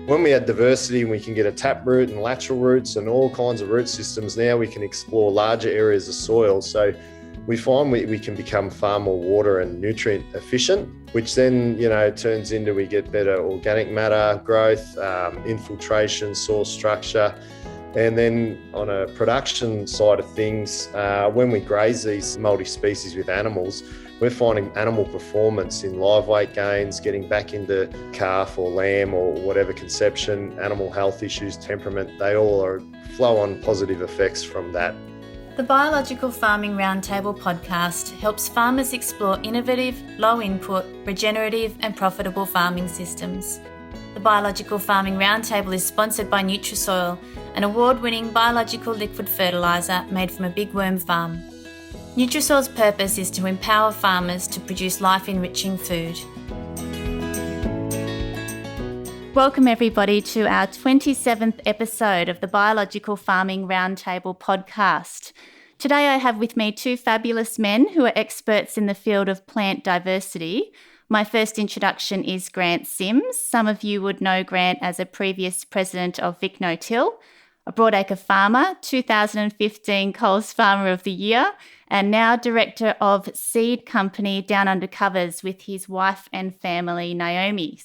When we add diversity, we can get a taproot and lateral roots and all kinds of root systems. Now we can explore larger areas of soil. So we find we can become far more water and nutrient efficient, which then, turns into we get better organic matter growth, infiltration, soil structure. And then on a production side of things, when we graze these multi-species with animals, we're finding animal performance in live weight gains, getting back into calf or lamb or whatever conception, animal health issues, temperament, they all are flow-on positive effects from that. The Biological Farming Roundtable podcast helps farmers explore innovative, low-input, regenerative and profitable farming systems. The Biological Farming Roundtable is sponsored by Nutrisoil, an award-winning biological liquid fertiliser made from a big worm farm. Nutrisoil's purpose is to empower farmers to produce life-enriching food. Welcome everybody to our 27th episode of the Biological Farming Roundtable podcast. Today I have with me two fabulous men who are experts in the field of plant diversity. My first introduction is Grant Sims. Some of you would know Grant as a previous president of Vic No-Till, a broadacre farmer, 2015 Coles Farmer of the Year, and now director of seed company Down Under Covers with his wife and family, Naomi.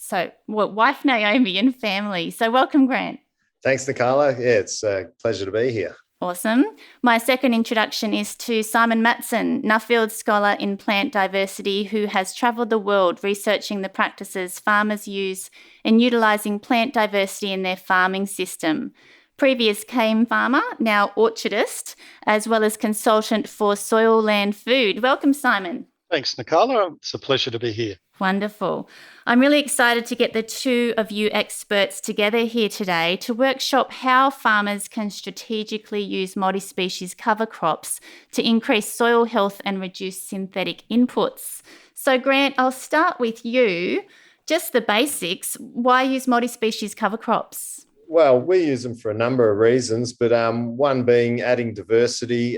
Wife Naomi and family. So welcome, Grant. Thanks, Nakala. Yeah, it's a pleasure to be here. Awesome. My second introduction is to Simon Mattsson, Nuffield scholar in plant diversity who has travelled the world researching the practices farmers use in utilising plant diversity in their farming system. Previous cane farmer, now orchardist, as well as consultant for Soil Land Food. Welcome, Simon. Thanks, Nakala. It's a pleasure to be here. Wonderful. I'm really excited to get the two of you experts together here today to workshop how farmers can strategically use multi-species cover crops to increase soil health and reduce synthetic inputs. So, Grant, I'll start with you. Just the basics. Why use multi-species cover crops? Well, we use them for a number of reasons, but one being adding diversity.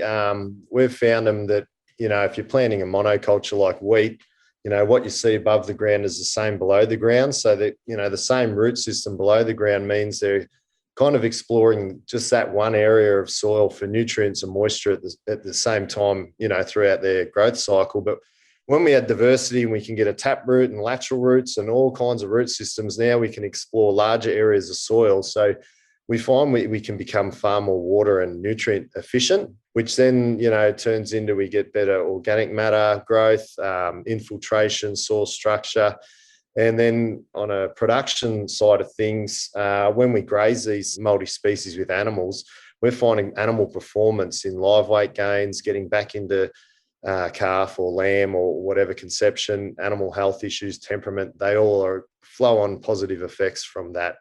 We've found them that, if you're planting a monoculture like wheat, what you see above the ground is the same below the ground. So that, the same root system below the ground means they're kind of exploring just that one area of soil for nutrients and moisture at the same time, throughout their growth cycle. But when we add diversity, we can get a taproot and lateral roots and all kinds of root systems. Now we can explore larger areas of soil. So we find we can become far more water and nutrient efficient, which then, turns into we get better organic matter growth, infiltration, soil structure. And then on a production side of things, when we graze these multi-species with animals, we're finding animal performance in live weight gains, getting back into calf or lamb or whatever conception, animal health issues, temperament, they all are flow-on positive effects from that.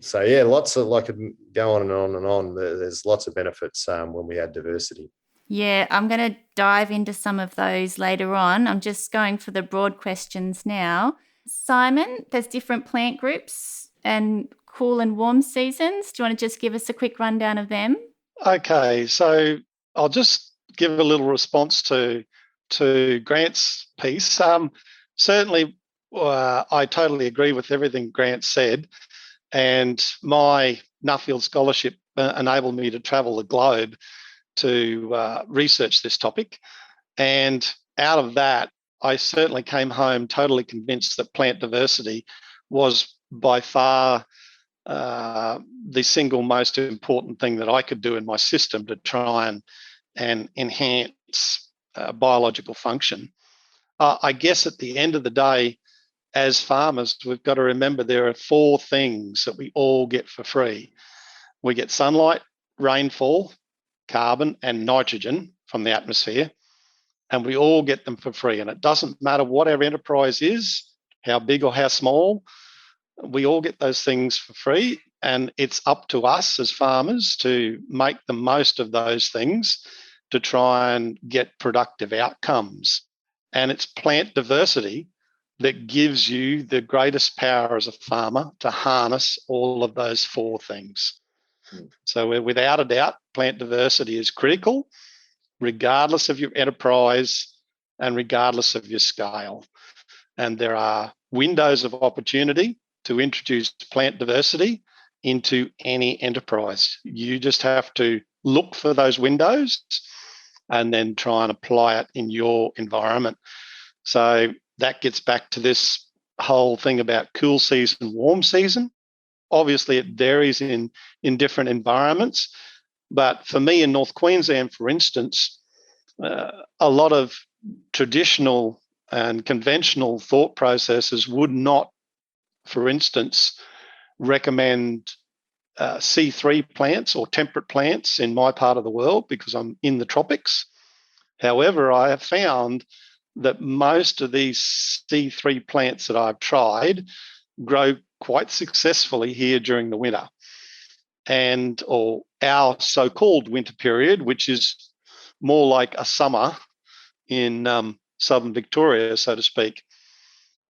So yeah, I could go on and on and on. There's lots of benefits when we add diversity. Yeah, I'm going to dive into some of those later on. I'm just going for the broad questions now. Simon, there's different plant groups and cool and warm seasons. Do you want to just give us a quick rundown of them? Okay, so I'll just give a little response to Grant's piece. Certainly, I totally agree with everything Grant said, and my Nuffield scholarship enabled me to travel the globe to research this topic. And out of that, I certainly came home totally convinced that plant diversity was by far the single most important thing that I could do in my system to try and enhance biological function. I guess at the end of the day, as farmers, we've got to remember there are four things that we all get for free. We get sunlight, rainfall, carbon and nitrogen from the atmosphere, and we all get them for free. And it doesn't matter what our enterprise is, how big or how small, we all get those things for free. And it's up to us as farmers to make the most of those things to try and get productive outcomes. And it's plant diversity that gives you the greatest power as a farmer to harness all of those four things. So without a doubt, plant diversity is critical, regardless of your enterprise and regardless of your scale. And there are windows of opportunity to introduce plant diversity into any enterprise. You just have to look for those windows and then try and apply it in your environment. So that gets back to this whole thing about cool season, warm season. Obviously, it varies in different environments. But for me in North Queensland, for instance, a lot of traditional and conventional thought processes would not, for instance, recommend C3 plants or temperate plants in my part of the world because I'm in the tropics. However, I have found that most of these C3 plants that I've tried grow quite successfully here during the winter or our so-called winter period, which is more like a summer in southern Victoria, so to speak.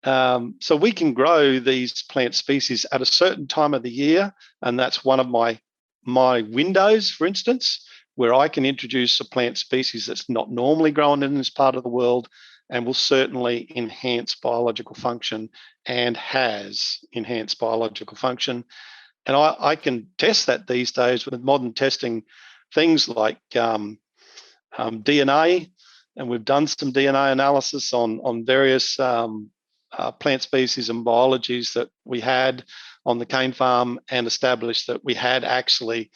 So we can grow these plant species at a certain time of the year, and that's one of my windows, for instance, where I can introduce a plant species that's not normally grown in this part of the world and will certainly enhance biological function and has enhanced biological function. And I can test that these days with modern testing, things like DNA, and we've done some DNA analysis on various plant species and biologies that we had on the cane farm and established that we had actually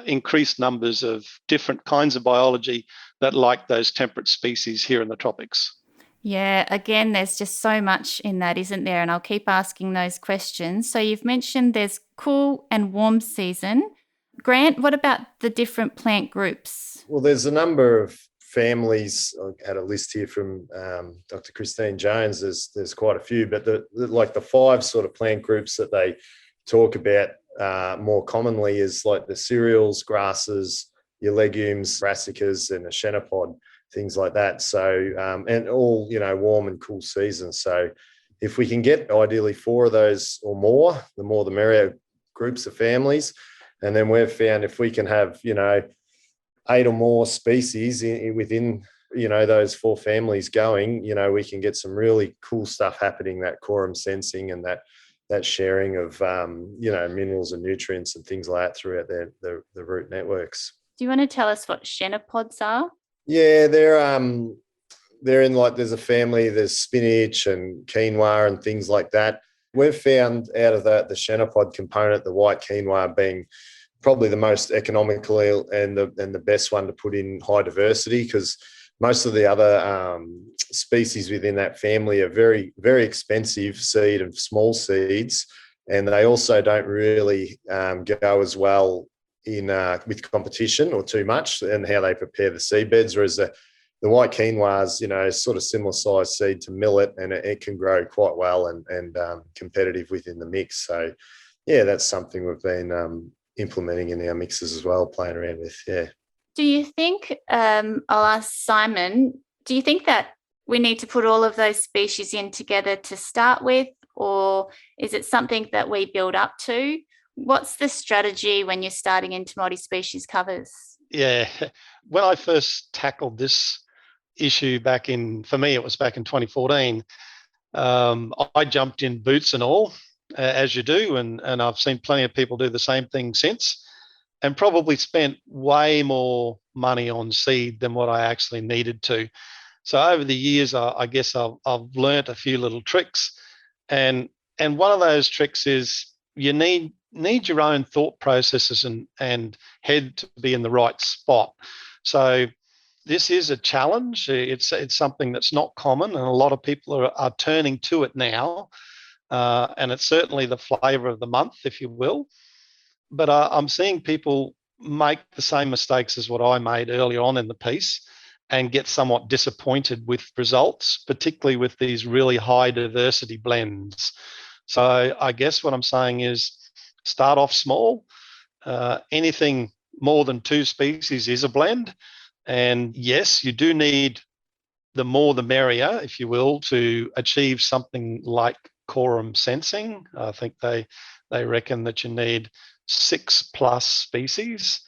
increased numbers of different kinds of biology that like those temperate species here in the tropics. Yeah, again, there's just so much in that, isn't there? And I'll keep asking those questions. So you've mentioned there's cool and warm season. Grant, what about the different plant groups? Well, there's a number of families. I had a list here from Dr. Christine Jones. There's quite a few, but the five sort of plant groups that they talk about more commonly is like the cereals, grasses, your legumes, brassicas, and a chenopod, things like that. So, and all, warm and cool seasons. So if we can get ideally 4 of those or more, the more the merrier groups of families. And then we've found if we can have, 8 or more species within, those 4 families going, we can get some really cool stuff happening, that quorum sensing and that sharing of, minerals and nutrients and things like that throughout the root networks. Do you want to tell us what chenopod's are? Yeah, they're in there's a family, there's spinach and quinoa and things like that. We've found out of the chenopod component, the white quinoa being probably the most economical and the best one to put in high diversity, because most of the other species within that family are very, very expensive seed and small seeds, and they also don't really go as well in with competition or too much, and how they prepare the seed beds, whereas the white quinoa is, sort of similar size seed to millet, and it can grow quite well and competitive within the mix. So, yeah, that's something we've been implementing in our mixes as well, playing around with. Yeah. Do you think, I'll ask Simon, do you think that we need to put all of those species in together to start with, or is it something that we build up to? What's the strategy when you're starting into multi-species covers? Yeah, when I first tackled this issue for me, it was back in 2014, I jumped in boots and all, as you do, and I've seen plenty of people do the same thing since, and probably spent way more money on seed than what I actually needed to. So over the years, I guess I've learnt a few little tricks, and one of those tricks is you need your own thought processes and head to be in the right spot. So this is a challenge. It's something that's not common, and a lot of people are turning to it now. And it's certainly the flavour of the month, if you will. But I'm seeing people make the same mistakes as what I made early on in the piece and get somewhat disappointed with results, particularly with these really high diversity blends. So I guess what I'm saying is start off small. Anything more than 2 species is a blend. And yes, you do need the more the merrier, if you will, to achieve something like quorum sensing. I think they reckon that you need 6+ species,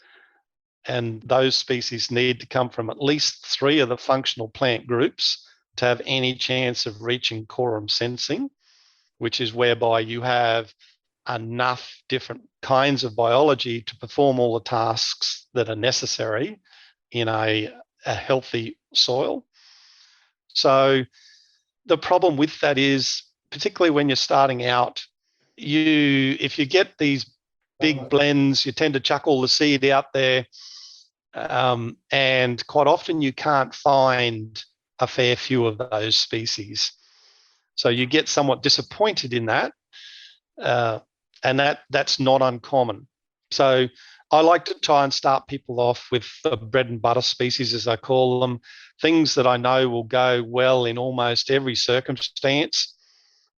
and those species need to come from at least 3 of the functional plant groups to have any chance of reaching quorum sensing. which is whereby you have enough different kinds of biology to perform all the tasks that are necessary in a healthy soil. So the problem with that is, particularly when you're starting out, if you get these big blends, you tend to chuck all the seed out there, and quite often you can't find a fair few of those species. So you get somewhat disappointed in that, and that's not uncommon. So I like to try and start people off with the bread and butter species, as I call them, things that I know will go well in almost every circumstance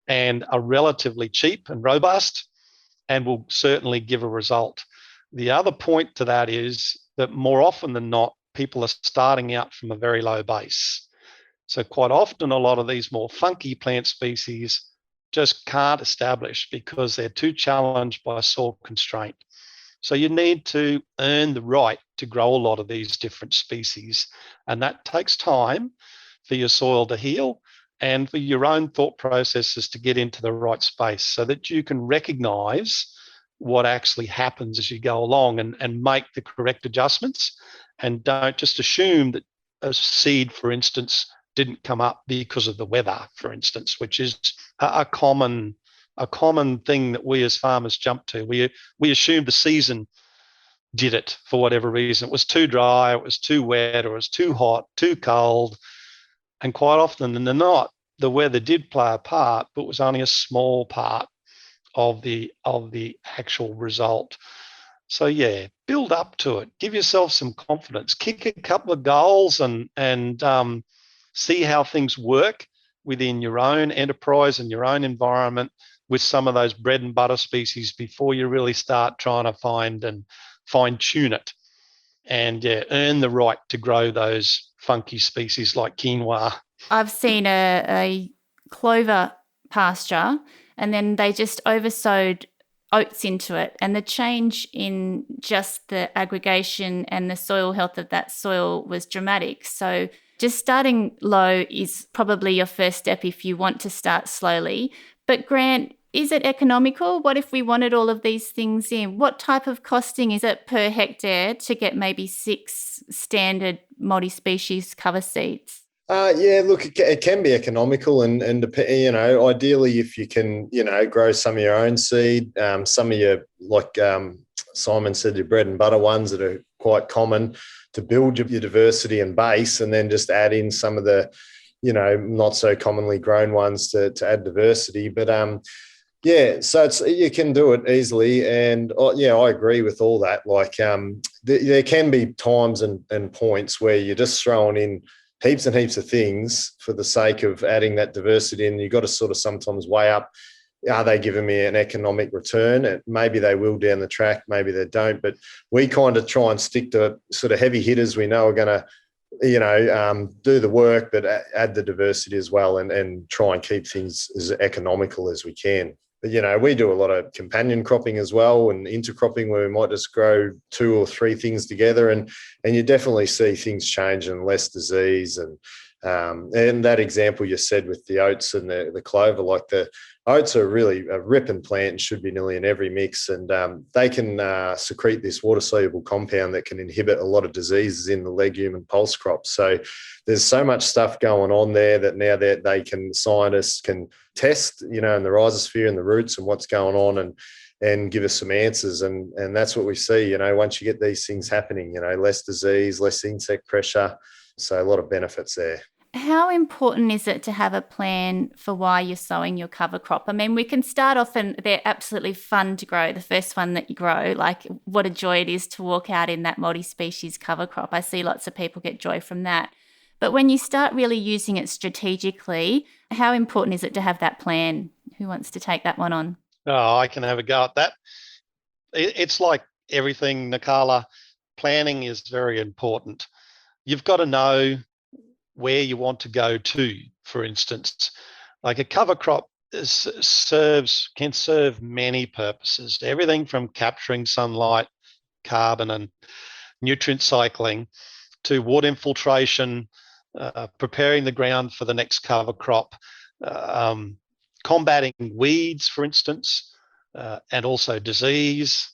and are relatively cheap and robust and will certainly give a result. The other point to that is that more often than not, people are starting out from a very low base. So quite often, a lot of these more funky plant species just can't establish because they're too challenged by soil constraint. So you need to earn the right to grow a lot of these different species. And that takes time for your soil to heal and for your own thought processes to get into the right space so that you can recognize what actually happens as you go along and make the correct adjustments, and don't just assume that a seed, for instance, didn't come up because of the weather, for instance, which is a common thing that we as farmers jump to. We assume the season did it for whatever reason. It was too dry, it was too wet, or it was too hot, too cold. And quite often than not, the weather did play a part, but was only a small part of the actual result. So yeah, build up to it. Give yourself some confidence. Kick a couple of goals and see how things work within your own enterprise and your own environment with some of those bread and butter species before you really start trying to find and fine-tune it. And yeah, earn the right to grow those funky species like quinoa. I've seen a clover pasture, and then they just oversowed oats into it, and the change in just the aggregation and the soil health of that soil was dramatic. So just starting low is probably your first step if you want to start slowly. But Grant, is it economical? What if we wanted all of these things in? What type of costing is it per hectare to get maybe 6 standard multi-species cover seeds? Yeah, look, it can be economical, and ideally, if you can, grow some of your own seed, some of your, like Simon said, your bread and butter ones that are quite common to build your diversity and base, and then just add in some of the, not so commonly grown ones to add diversity. But yeah, so you can do it easily, and I agree with all that. Like there can be times and points where you're just throwing in heaps and heaps of things for the sake of adding that diversity, and you've got to sort of sometimes weigh up, are they giving me an economic return? And maybe they will down the track, maybe they don't, but we kind of try and stick to sort of heavy hitters we know are going to, do the work, but add the diversity as well, and try and keep things as economical as we can. But, we do a lot of companion cropping as well, and intercropping, where we might just grow 2 or 3 things together, and you definitely see things change and less disease. And that example you said with the oats and the clover, like the oats are really a ripping plant and should be nearly in every mix, and they can secrete this water-soluble compound that can inhibit a lot of diseases in the legume and pulse crops. So there's so much stuff going on there that now that scientists can test, in the rhizosphere and the roots and what's going on, and give us some answers. And that's what we see, once you get these things happening, less disease, less insect pressure. So a lot of benefits there. How important is it to have a plan for why you're sowing your cover crop? I mean, we can start off and they're absolutely fun to grow. The first one that you grow, like what a joy it is to walk out in that multi-species cover crop. I see lots of people get joy from that. But when you start really using it strategically, how important is it to have that plan? Who wants to take that one on? Oh, I can have a go at that. It's like everything, Nakala. Planning is very important. You've got to know where you want to go to, for instance. Like a cover crop can serve many purposes, everything from capturing sunlight, carbon and nutrient cycling, to water infiltration, preparing the ground for the next cover crop, combating weeds, for instance, and also disease.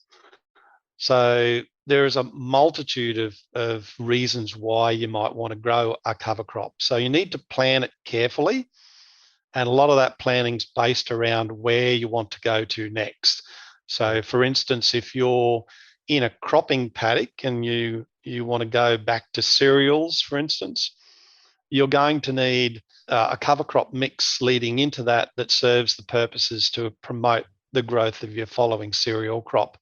So there is a multitude of reasons why you might want to grow a cover crop. So you need to plan it carefully. And a lot of that planning is based around where you want to go to next. So for instance, if you're in a cropping paddock and you want to go back to cereals, for instance, you're going to need a cover crop mix leading into that serves the purposes to promote the growth of your following cereal crop.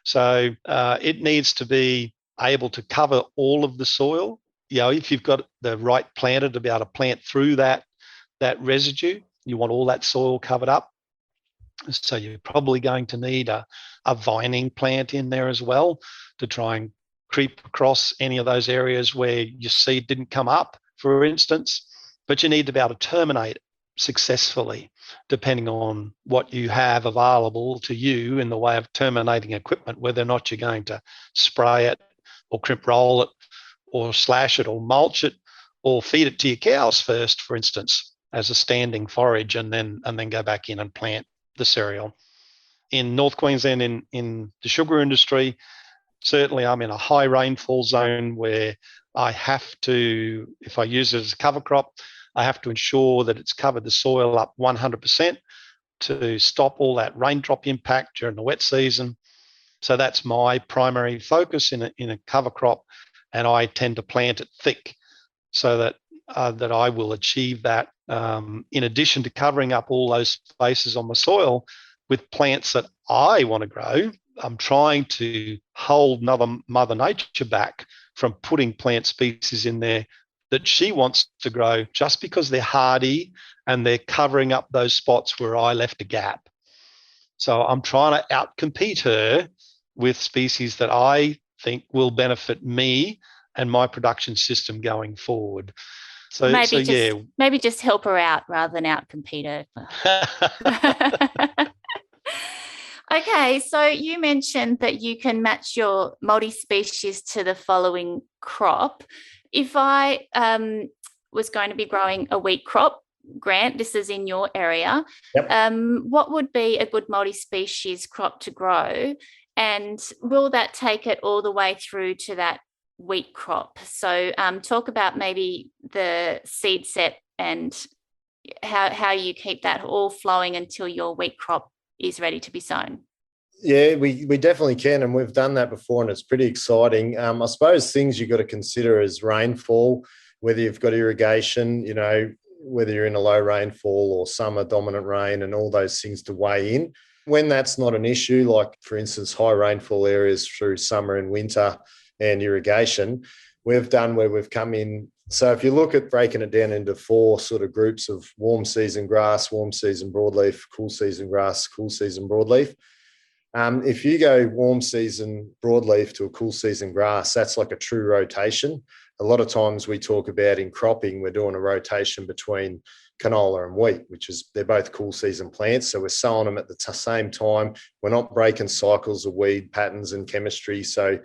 So it needs to be able to cover all of the soil. If you've got the right planter to be able to plant through that residue, you want all that soil covered up. So you're probably going to need a vining plant in there as well to try and creep across any of those areas where your seed didn't come up, for instance. But you need to be able to terminate successfully, depending on what you have available to you in the way of terminating equipment, whether or not you're going to spray it or crimp roll it or slash it or mulch it or feed it to your cows first, for instance, as a standing forage, and then go back in and plant the cereal. In North Queensland, in the sugar industry, certainly I'm in a high rainfall zone where I have to, if I use it as a cover crop, I have to ensure that it's covered the soil up 100% to stop all that raindrop impact during the wet season. So that's my primary focus in a cover crop, and I tend to plant it thick so that I will achieve that. In addition to covering up all those spaces on the soil with plants that I want to grow, I'm trying to hold Mother Nature back from putting plant species in there that she wants to grow just because they're hardy and they're covering up those spots where I left a gap. So I'm trying to outcompete her with species that I think will benefit me and my production system going forward. So maybe just help her out rather than outcompete her. Okay, so you mentioned that you can match your multi-species to the following crop. If I was going to be growing a wheat crop, Grant, this is in your area, yep. What would be a good multi-species crop to grow? And will that take it all the way through to that wheat crop? So talk about maybe the seed set and how you keep that all flowing until your wheat crop is ready to be sown. Yeah, we definitely can, and we've done that before, and it's pretty exciting. I suppose things you've got to consider is rainfall, whether you've got irrigation, whether you're in a low rainfall or summer dominant rain, and all those things to weigh in. When that's not an issue, like for instance, high rainfall areas through summer and winter and irrigation, we've done where we've come in. So if you look at breaking it down into 4 sort of groups of warm season grass, warm season broadleaf, cool season grass, cool season broadleaf. If you go warm season broadleaf to a cool season grass, that's like a true rotation. A lot of times we talk about in cropping, we're doing a rotation between canola and wheat, they're both cool season plants. So we're sowing them at the same time. We're not breaking cycles of weed patterns and chemistry. So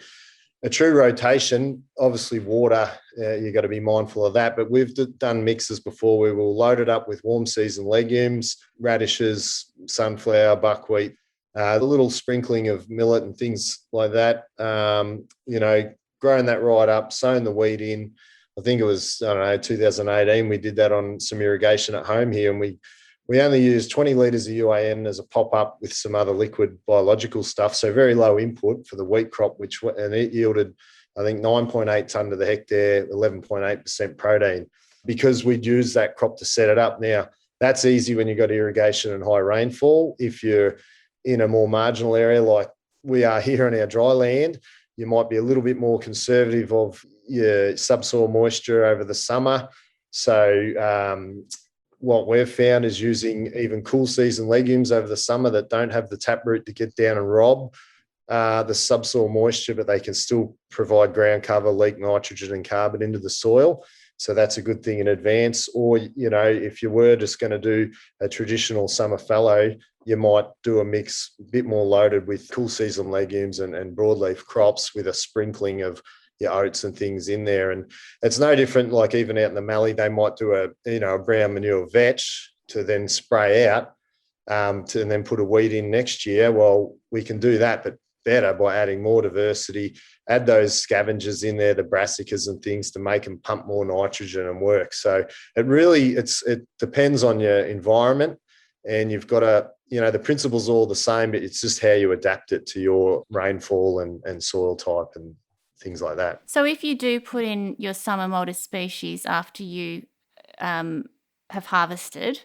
a true rotation, obviously water, you've got to be mindful of that. But we've done mixes before where we'll load it up with warm season legumes, radishes, sunflower, buckwheat, a little sprinkling of millet and things like that, growing that right up, sowing the wheat in. I think it was, 2018, we did that on some irrigation at home here, and we only used 20 litres of UAN as a pop-up with some other liquid biological stuff, so very low input for the wheat crop, and it yielded, I think, 9.8 tonne to the hectare, 11.8% protein, because we'd use that crop to set it up. Now, that's easy when you've got irrigation and high rainfall. If you're in a more marginal area like we are here in our dry land, you might be a little bit more conservative of your subsoil moisture over the summer. So what we've found is using even cool season legumes over the summer that don't have the taproot to get down and rob the subsoil moisture, but they can still provide ground cover, leak nitrogen and carbon into the soil. So that's a good thing in advance. Or, if you were just going to do a traditional summer fallow, you might do a mix a bit more loaded with cool season legumes and broadleaf crops with a sprinkling of your oats and things in there. And it's no different, like even out in the Mallee, they might do a brown manure vetch to then spray out. and then put a wheat in next year. Well, we can do that, but better by adding more diversity, add those scavengers in there, the brassicas and things, to make them pump more nitrogen and work. So it depends on your environment, and you've got to, the principle's all the same, but it's just how you adapt it to your rainfall and soil type and things like that. So if you do put in your summer multispecies after you have harvested,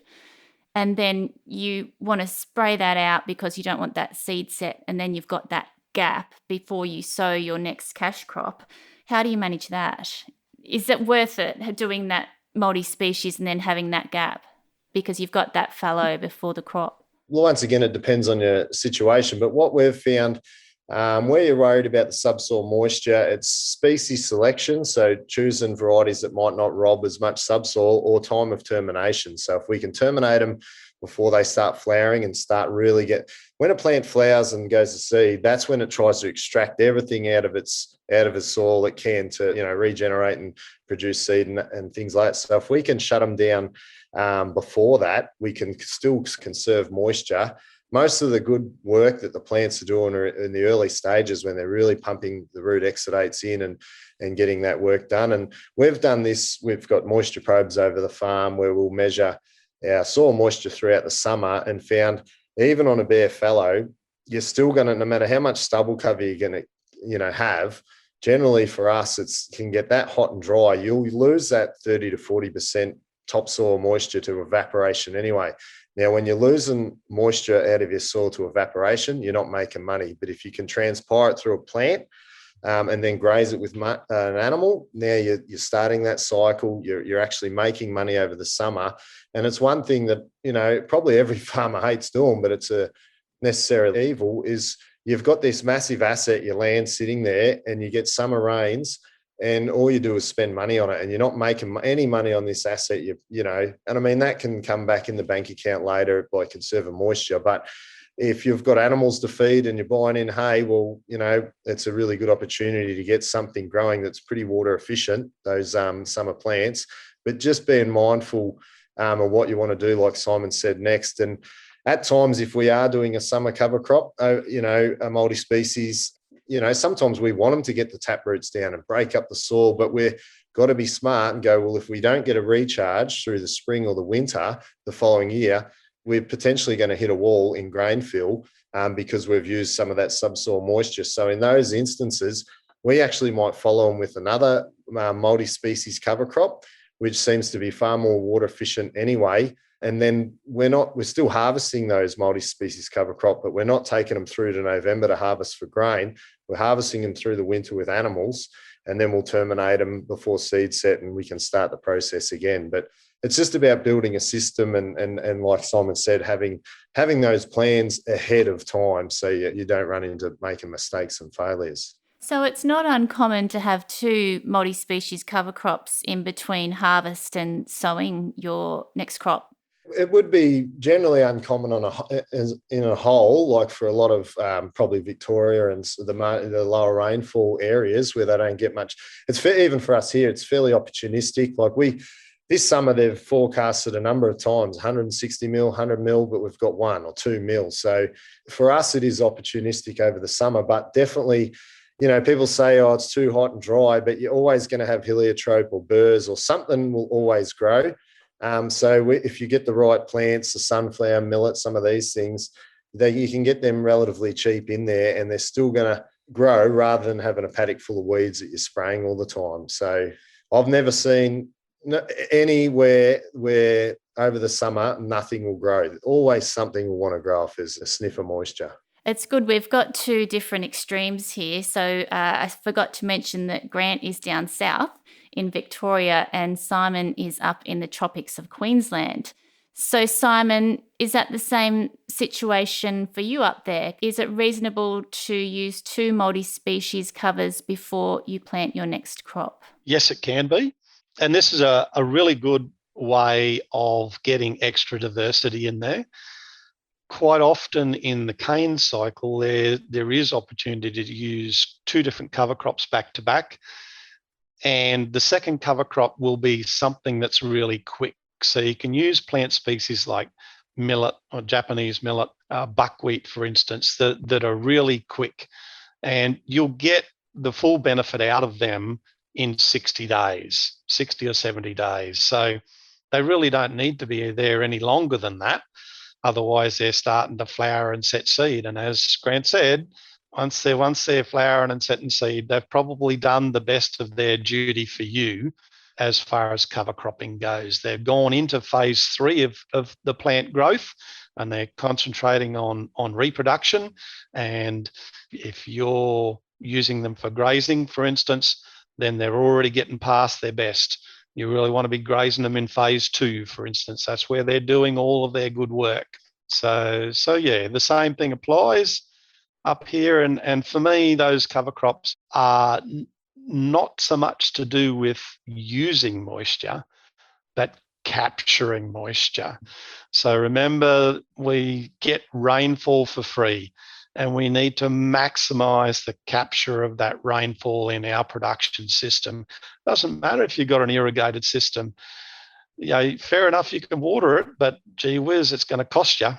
and then you want to spray that out because you don't want that seed set, and then you've got that gap before you sow your next cash crop, how do you manage that? Is it worth it doing that multi-species and then having that gap because you've got that fallow before the crop? Well, once again, it depends on your situation, but what we've found, where you're worried about the subsoil moisture, it's species selection, so choosing varieties that might not rob as much subsoil, or time of termination. So if we can terminate them before they start flowering and start when a plant flowers and goes to seed, that's when it tries to extract everything out of its soil it can to regenerate and produce seed and things like that. So if we can shut them down before that, we can still conserve moisture. Most of the good work that the plants are doing are in the early stages, when they're really pumping the root exudates in and getting that work done. And we've done this. We've got moisture probes over the farm where we'll measure our soil moisture throughout the summer, and found even on a bare fallow, you're still going to, no matter how much stubble cover you're going to have, generally for us, it can get that hot and dry. You'll lose that 30 to 40% topsoil moisture to evaporation anyway. Now, when you're losing moisture out of your soil to evaporation, you're not making money. But if you can transpire it through a plant and then graze it with an animal, now you're starting that cycle. You're actually making money over the summer. And it's one thing that, probably every farmer hates doing, but it's a necessary evil, is you've got this massive asset, your land sitting there, and you get summer rains, and all you do is spend money on it, and you're not making any money on this asset, and I mean, that can come back in the bank account later by conserving moisture. But if you've got animals to feed and you're buying in hay, well, it's a really good opportunity to get something growing that's pretty water efficient, those summer plants. But just being mindful of what you want to do, like Simon said, next. And at times, if we are doing a summer cover crop, a multi-species, sometimes we want them to get the tap roots down and break up the soil, but we've got to be smart and go, well, if we don't get a recharge through the spring or the winter the following year, we're potentially going to hit a wall in grain fill because we've used some of that subsoil moisture. So in those instances, we actually might follow them with another multi-species cover crop, which seems to be far more water efficient anyway. And then we're still harvesting those multi-species cover crop, but we're not taking them through to November to harvest for grain. We're harvesting them through the winter with animals, and then we'll terminate them before seed set, and we can start the process again. But it's just about building a system and like Simon said, having those plans ahead of time so you don't run into making mistakes and failures. So it's not uncommon to have two multi-species cover crops in between harvest and sowing your next crop. It would be generally uncommon in a whole, like for a lot of probably Victoria and the lower rainfall areas where they don't get much. It's even for us here, it's fairly opportunistic. Like this summer, they've forecasted a number of times, 160 mil, 100 mil, but we've got 1 or 2 mil. So for us, it is opportunistic over the summer, but definitely, people say, oh, it's too hot and dry, but you're always going to have heliotrope or burrs or something will always grow. So if you get the right plants, the sunflower, millet, some of these things, you can get them relatively cheap in there, and they're still going to grow rather than having a paddock full of weeds that you're spraying all the time. So I've never seen anywhere where over the summer nothing will grow. Always something will want to grow if there's a sniff of moisture. It's good. We've got two different extremes here. So I forgot to mention that Grant is down south in Victoria and Simon is up in the tropics of Queensland. So Simon, is that the same situation for you up there? Is it reasonable to use two multi-species covers before you plant your next crop? Yes, it can be. And this is a really good way of getting extra diversity in there. Quite often in the cane cycle, there is opportunity to use two different cover crops back to back. And the second cover crop will be something that's really quick. So you can use plant species like millet or Japanese millet, buckwheat, for instance, that are really quick. And you'll get the full benefit out of them in 60 days, 60 or 70 days. So they really don't need to be there any longer than that. Otherwise, they're starting to flower and set seed. And as Grant said, once they're flowering and setting seed, they've probably done the best of their duty for you as far as cover cropping goes. They've gone into phase 3 of the plant growth, and they're concentrating on reproduction. And if you're using them for grazing, for instance, then they're already getting past their best. You really want to be grazing them in phase 2, for instance. That's where they're doing all of their good work. So yeah, the same thing applies up here. And for me, those cover crops are not so much to do with using moisture, but capturing moisture. So remember, we get rainfall for free, and we need to maximize the capture of that rainfall in our production system. Doesn't matter if you've got an irrigated system. Fair enough, you can water it, but gee whiz, it's going to cost you.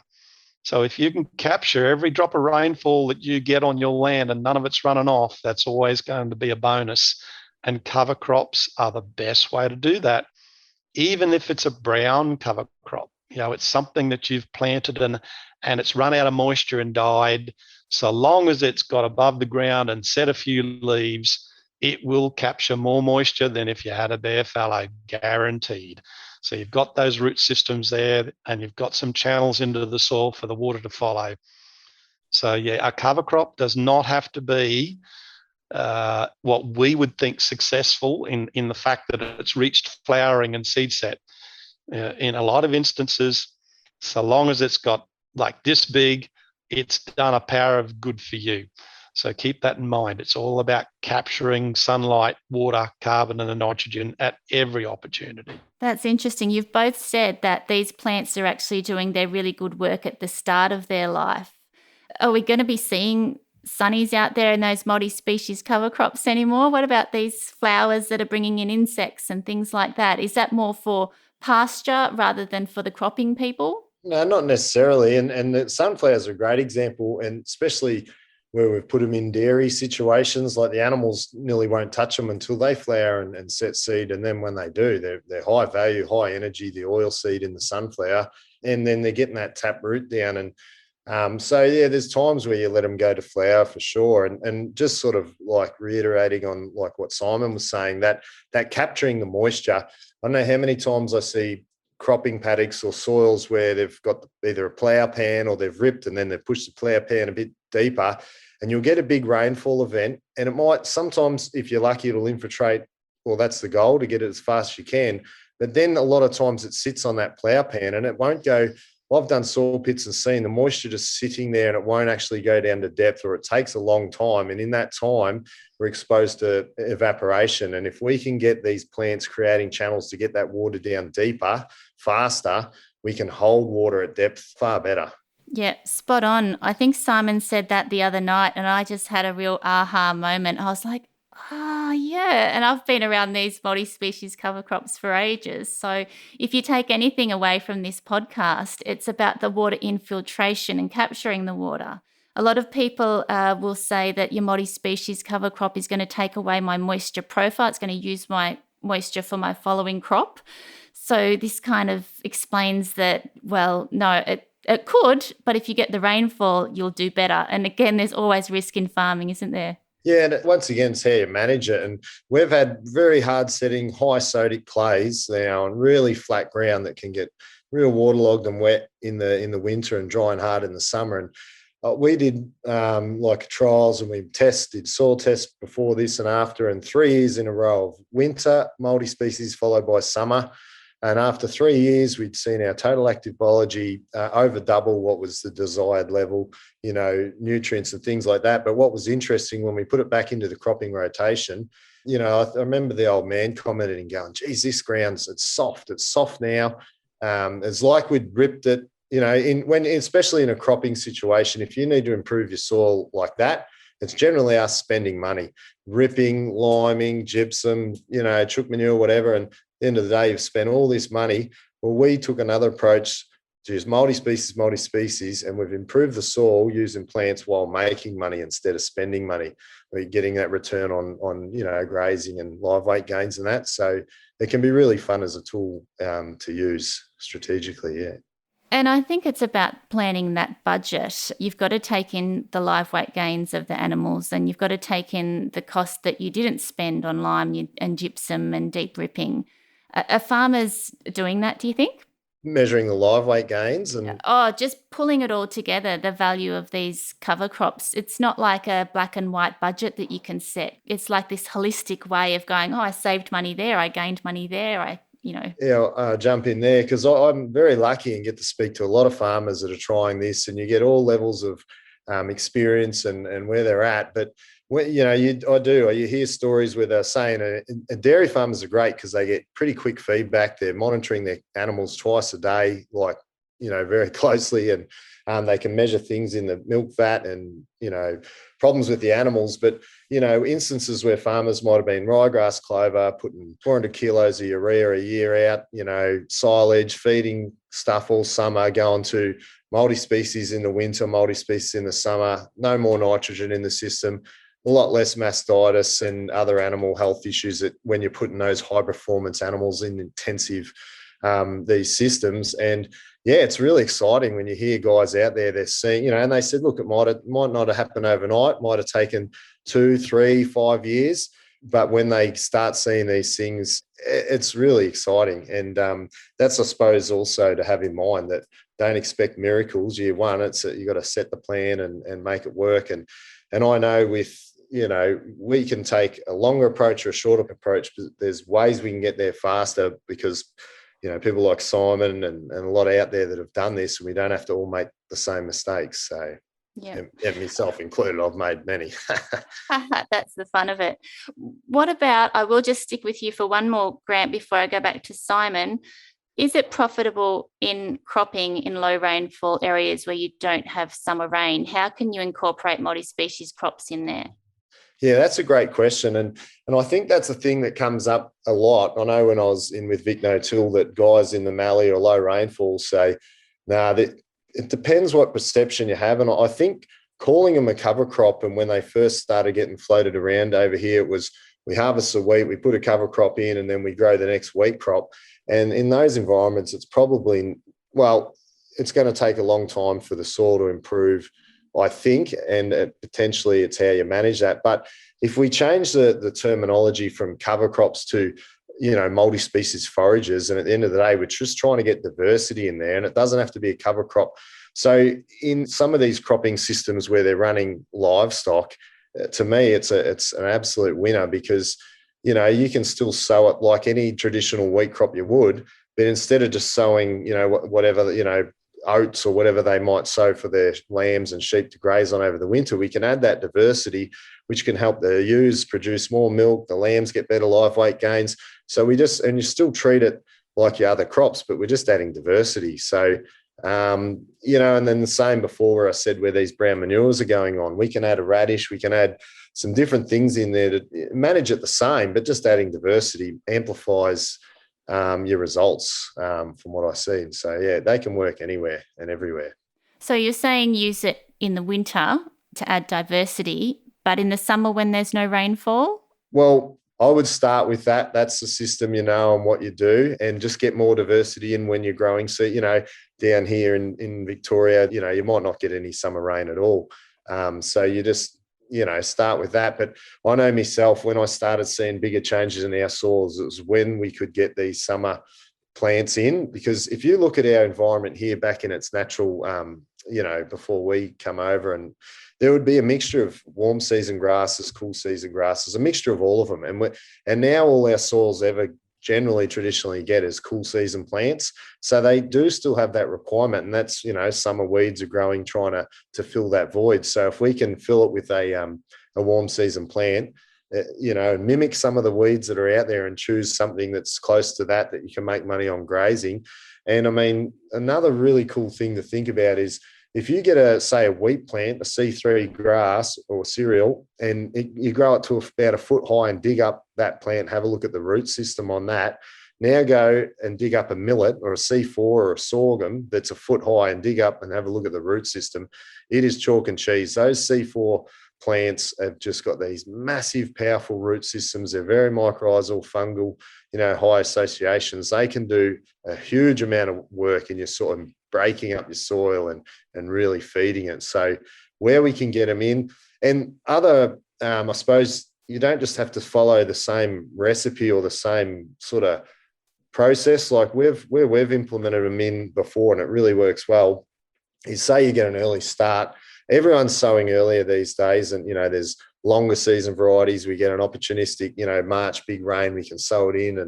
So if you can capture every drop of rainfall that you get on your land and none of it's running off, that's always going to be a bonus. And cover crops are the best way to do that, even if it's a brown cover crop. It's something that you've planted and it's run out of moisture and died. So long as it's got above the ground and set a few leaves, it will capture more moisture than if you had a bare fallow, guaranteed. So you've got those root systems there, and you've got some channels into the soil for the water to follow. So yeah, a cover crop does not have to be what we would think successful in the fact that it's reached flowering and seed set. In a lot of instances, so long as it's got like this big, it's done a power of good for you. So keep that in mind. It's all about capturing sunlight, water, carbon, and the nitrogen at every opportunity. That's interesting. You've both said that these plants are actually doing their really good work at the start of their life. Are we going to be seeing sunnies out there in those multi-species cover crops anymore? What about these flowers that are bringing in insects and things like that? Is that more for pasture rather than for the cropping people? No, not necessarily. And the sunflowers are a great example, and especially where we've put them in dairy situations, like the animals nearly won't touch them until they flower and set seed. And then when they do, they're high value, high energy, the oil seed in the sunflower, and then they're getting that tap root down. And so, yeah, there's times where you let them go to flower for sure. And just sort of like reiterating on like what Simon was saying, that capturing the moisture. I don't know how many times I see cropping paddocks or soils where they've got either a plough pan or they've ripped and then they've pushed the plough pan a bit deeper, and you'll get a big rainfall event, and it might sometimes, if you're lucky, it'll infiltrate. Well, that's the goal, to get it as fast as you can. But then a lot of times it sits on that plough pan and it won't go. I've done soil pits and seen the moisture just sitting there, and it won't actually go down to depth, or it takes a long time. And in that time, we're exposed to evaporation. And if we can get these plants creating channels to get that water down deeper, faster, we can hold water at depth far better. Yeah, spot on. I think Simon said that the other night, and I just had a real aha moment. I was like, yeah. And I've been around these multi-species cover crops for ages. So if you take anything away from this podcast, it's about the water infiltration and capturing the water. A lot of people will say that your multi-species cover crop is going to take away my moisture profile. It's going to use my moisture for my following crop. So this kind of explains that, well, no, it could, but if you get the rainfall, you'll do better. And again, there's always risk in farming, isn't there? Yeah, and once again, it's how you manage it. And we've had very hard-setting, high sodic clays now on really flat ground that can get real waterlogged and wet in the winter and dry and hard in the summer. And we did like trials, and we did soil tests before this and after, and 3 years in a row of winter multi-species followed by summer. And after 3 years, we'd seen our total active biology over double what was the desired level, nutrients and things like that. But what was interesting, when we put it back into the cropping rotation, I remember the old man commenting and going, geez, this ground's, it's soft now. It's like we'd ripped it, especially in a cropping situation. If you need to improve your soil like that, it's generally us spending money, ripping, liming, gypsum, chook manure, whatever. And at the end of the day, you've spent all this money. Well, we took another approach Geez, multi-species, and we've improved the soil using plants while making money instead of spending money. We're getting that return on grazing and live weight gains and that. So it can be really fun as a tool to use strategically, yeah. And I think it's about planning that budget. You've got to take in the live weight gains of the animals, and you've got to take in the cost that you didn't spend on lime and gypsum and deep ripping. Are farmers doing that, do you think? Measuring the live weight gains and just pulling it all together, the value of these cover crops. It's not like a black and white budget that you can set. It's like this holistic way of going, I saved money there, I gained money there, Yeah, I'll jump in there because I'm very lucky and get to speak to a lot of farmers that are trying this, and you get all levels of experience and where they're at. But when, you hear stories where they're saying, and dairy farmers are great because they get pretty quick feedback. They're monitoring their animals twice a day, very closely, and they can measure things in the milk vat and, problems with the animals. But, instances where farmers might have been ryegrass clover, putting 400 kilos of urea a year out, silage, feeding stuff all summer, going to multi-species in the winter, multi-species in the summer, no more nitrogen in the system, a lot less mastitis and other animal health issues that when you're putting those high performance animals in intensive these systems. And yeah, it's really exciting when you hear guys out there, they're seeing, and they said, look, it might not have happened overnight, might have taken 2, 3, 5 years. But when they start seeing these things, it's really exciting. And that's, I suppose, also to have in mind that don't expect miracles year one. It's you got to set the plan and make it work. And I know with, we can take a longer approach or a shorter approach, but there's ways we can get there faster because, people like Simon and a lot out there that have done this, and we don't have to all make the same mistakes. So, yeah, myself included, I've made many. That's the fun of it. What about, I will just stick with you for one more, Grant, before I go back to Simon. Is it profitable in cropping in low rainfall areas where you don't have summer rain? How can you incorporate multi-species crops in there? Yeah, that's a great question. And I think that's a thing that comes up a lot. I know when I was in with Vic No-Till that guys in the Mallee or low rainfall say, it depends what perception you have. And I think calling them a cover crop, and when they first started getting floated around over here, it was we harvest the wheat, we put a cover crop in, and then we grow the next wheat crop. And in those environments, it's probably, it's going to take a long time for the soil to improve, I think, and potentially it's how you manage that. But if we change the terminology from cover crops to, multi-species forages, and at the end of the day, we're just trying to get diversity in there, and it doesn't have to be a cover crop. So in some of these cropping systems where they're running livestock, to me, it's an absolute winner because, you can still sow it like any traditional wheat crop you would, but instead of just sowing, whatever, oats or whatever they might sow for their lambs and sheep to graze on over the winter, we can add that diversity, which can help the ewes produce more milk, the lambs get better live weight gains. So and you still treat it like your other crops, but we're just adding diversity. So, and then the same before where I said where these brown manures are going on, we can add a radish, we can add some different things in there to manage it the same, but just adding diversity amplifies your results from what I've seen. So, yeah, they can work anywhere and everywhere. So you're saying use it in the winter to add diversity, but in the summer when there's no rainfall? Well, I would start with that. That's the system, and what you do, and just get more diversity in when you're growing. So, down here in Victoria, you might not get any summer rain at all. So you just, start with that. But I know myself, when I started seeing bigger changes in our soils, it was when we could get these summer plants in. Because if you look at our environment here back in its natural, before we come over, and there would be a mixture of warm season grasses, cool season grasses, a mixture of all of them. And now all our soils ever generally traditionally get is cool season plants. So they do still have that requirement, and that's, summer weeds are growing, trying to fill that void. So if we can fill it with a warm season plant, mimic some of the weeds that are out there and choose something that's close to that you can make money on grazing. And I mean, another really cool thing to think about is if you get a wheat plant, a C3 grass or cereal, and you grow it to about a foot high and dig up that plant, have a look at the root system on that, Now go and dig up a millet or a C4 or a sorghum that's a foot high and dig up and have a look at the root system. It is chalk and cheese. Those C4 plants have just got these massive, powerful root systems. They're very mycorrhizal, fungal, high associations. They can do a huge amount of work, and you're sort of breaking up your soil and really feeding it. So where we can get them in, and other, I suppose you don't just have to follow the same recipe or the same sort of process. Like we've implemented them in before, and it really works well. Is say you get an early start. Everyone's sowing earlier these days, and there's longer season varieties. We get an opportunistic, March big rain, we can sow it in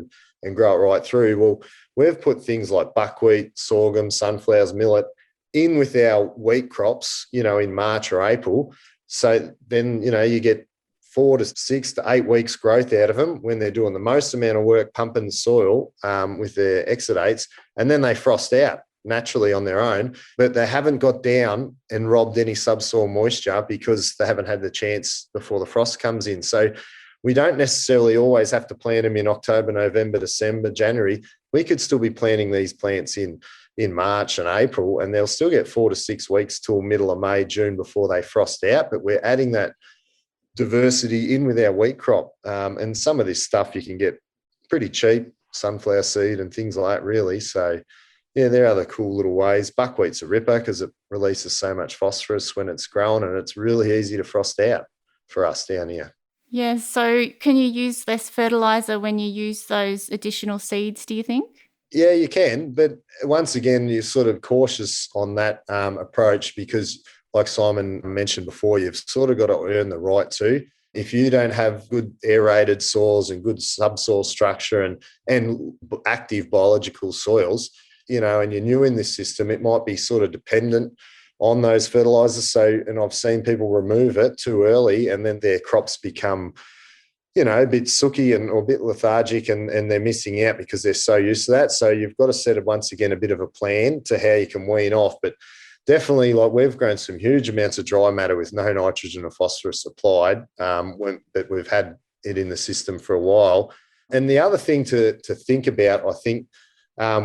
and grow it right through. Well, we've put things like buckwheat, sorghum, sunflowers, millet in with our wheat crops, in March or April. So then, you get 4 to 6 to 8 weeks growth out of them when they're doing the most amount of work pumping the soil with their exudates, and then they frost out naturally on their own, but they haven't got down and robbed any subsoil moisture because they haven't had the chance before the frost comes in. So we don't necessarily always have to plant them in October, November, December, January. We could still be planting these plants in March and April, and they'll still get 4 to 6 weeks till middle of May, June before they frost out. But we're adding that diversity in with our wheat crop. And some of this stuff you can get pretty cheap, sunflower seed and things like that, really. So yeah, there are other cool little ways. Buckwheat's a ripper because it releases so much phosphorus when it's growing, and it's really easy to frost out for us down here. Yeah, so can you use less fertiliser when you use those additional seeds, do you think? Yeah, you can. But once again, you're sort of cautious on that approach because, like Simon mentioned before, you've sort of got to earn the right to. If you don't have good aerated soils and good subsoil structure and active biological soils, and you're new in this system, it might be sort of dependent on those fertilizers. So, and I've seen people remove it too early, and then their crops become, a bit sooky or a bit lethargic, and they're missing out because they're so used to that. So you've got to set it once again a bit of a plan to how you can wean off. But definitely, like we've grown some huge amounts of dry matter with no nitrogen or phosphorus applied, but we've had it in the system for a while. And the other thing to think about, I think,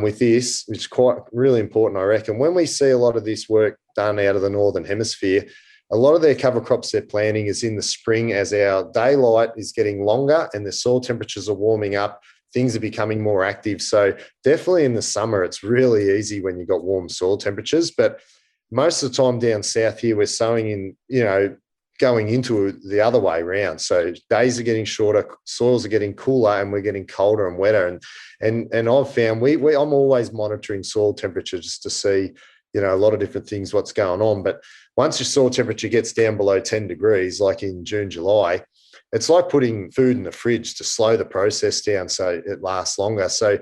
with this, which is quite really important, I reckon, when we see a lot of this work done out of the Northern Hemisphere, a lot of their cover crops they're planting is in the spring as our daylight is getting longer and the soil temperatures are warming up, things are becoming more active. So definitely in the summer, it's really easy when you've got warm soil temperatures. But most of the time down south here, we're sowing in, going into the other way around. So days are getting shorter, soils are getting cooler, and we're getting colder and wetter. And I've found I'm always monitoring soil temperature just to see, a lot of different things, what's going on. But once your soil temperature gets down below 10 degrees, like in June, July, it's like putting food in the fridge to slow the process down so it lasts longer. So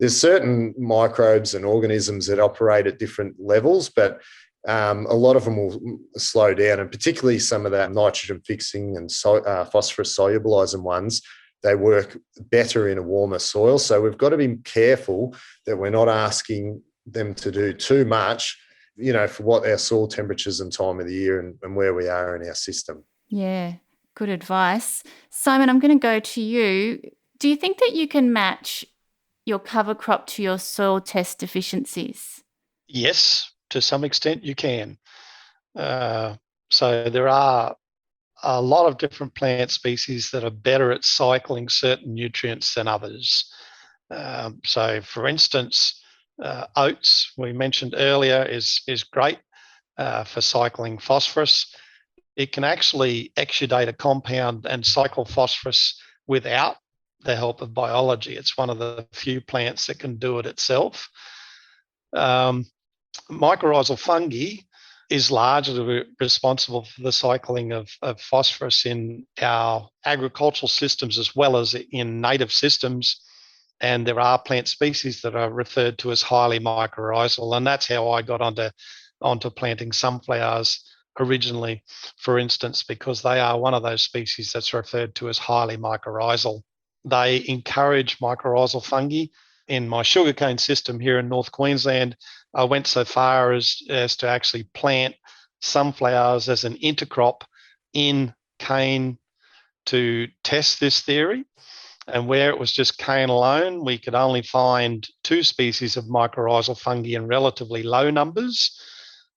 there's certain microbes and organisms that operate at different levels, but a lot of them will slow down, and particularly some of that nitrogen fixing and phosphorus solubilizing ones, they work better in a warmer soil. So we've got to be careful that we're not asking them to do too much, for what our soil temperatures and time of the year and where we are in our system. Yeah, good advice. Simon, I'm going to go to you. Do you think that you can match your cover crop to your soil test deficiencies? Yes, to some extent you can. So there are a lot of different plant species that are better at cycling certain nutrients than others. So for instance, oats, we mentioned earlier, is great for cycling phosphorus. It can actually exudate a compound and cycle phosphorus without the help of biology. It's one of the few plants that can do it itself. Mycorrhizal fungi is largely responsible for the cycling of phosphorus in our agricultural systems as well as in native systems. And there are plant species that are referred to as highly mycorrhizal. And that's how I got onto planting sunflowers originally, for instance, because they are one of those species that's referred to as highly mycorrhizal. They encourage mycorrhizal fungi. In my sugarcane system here in North Queensland, I went so far as to actually plant sunflowers as an intercrop in cane to test this theory. And where it was just cane alone, we could only find 2 species of mycorrhizal fungi in relatively low numbers.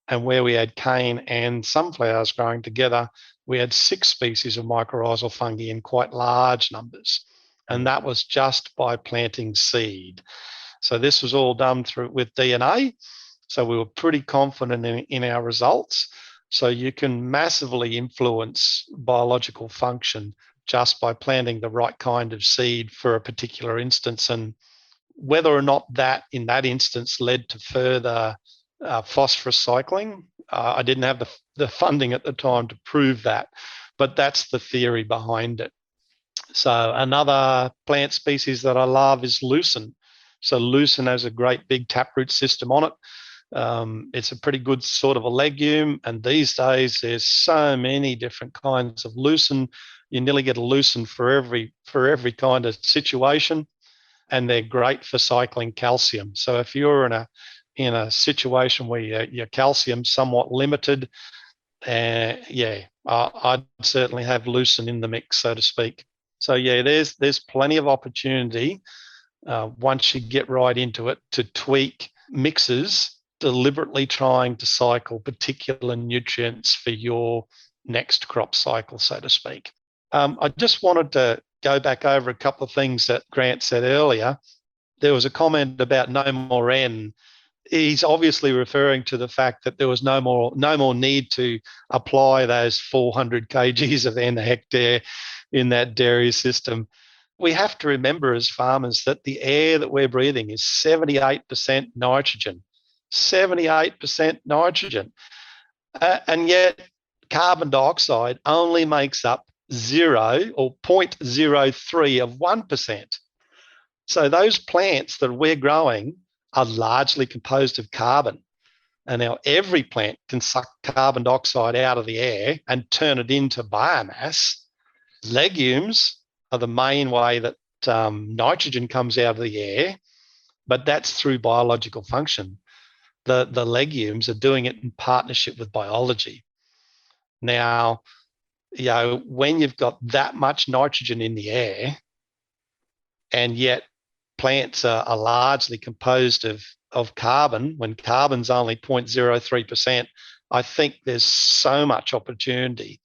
And where we had cane and sunflowers growing together, we had 6 species of mycorrhizal fungi in quite large numbers. And that was just by planting seed. So this was all done with DNA. So we were pretty confident in our results. So you can massively influence biological function just by planting the right kind of seed for a particular instance. And whether or not that in that instance led to further phosphorus cycling, I didn't have the funding at the time to prove that, but that's the theory behind it. So another plant species that I love is lucerne. So lucerne has a great big taproot system on it. It's a pretty good sort of a legume, and these days there's so many different kinds of lucerne. You nearly get a lucerne for every kind of situation, and they're great for cycling calcium. So if you're in a situation where your calcium's somewhat limited, I'd certainly have lucerne in the mix, so to speak. So there's plenty of opportunity once you get right into it to tweak mixes, deliberately trying to cycle particular nutrients for your next crop cycle, so to speak. I just wanted to go back over a couple of things that Grant said earlier. There was a comment about no more N. He's obviously referring to the fact that there was no more need to apply those 400 kgs of N a hectare in that dairy system. We have to remember as farmers that the air that we're breathing is 78% nitrogen. 78% nitrogen. And yet carbon dioxide only makes up 0.03 of 1%. So those plants that we're growing are largely composed of carbon. And now every plant can suck carbon dioxide out of the air and turn it into biomass. Legumes are the main way that nitrogen comes out of the air, but that's through biological function. The legumes are doing it in partnership with biology. Now, when you've got that much nitrogen in the air, and yet plants are largely composed of carbon, when carbon's only 0.03%, I think there's so much opportunity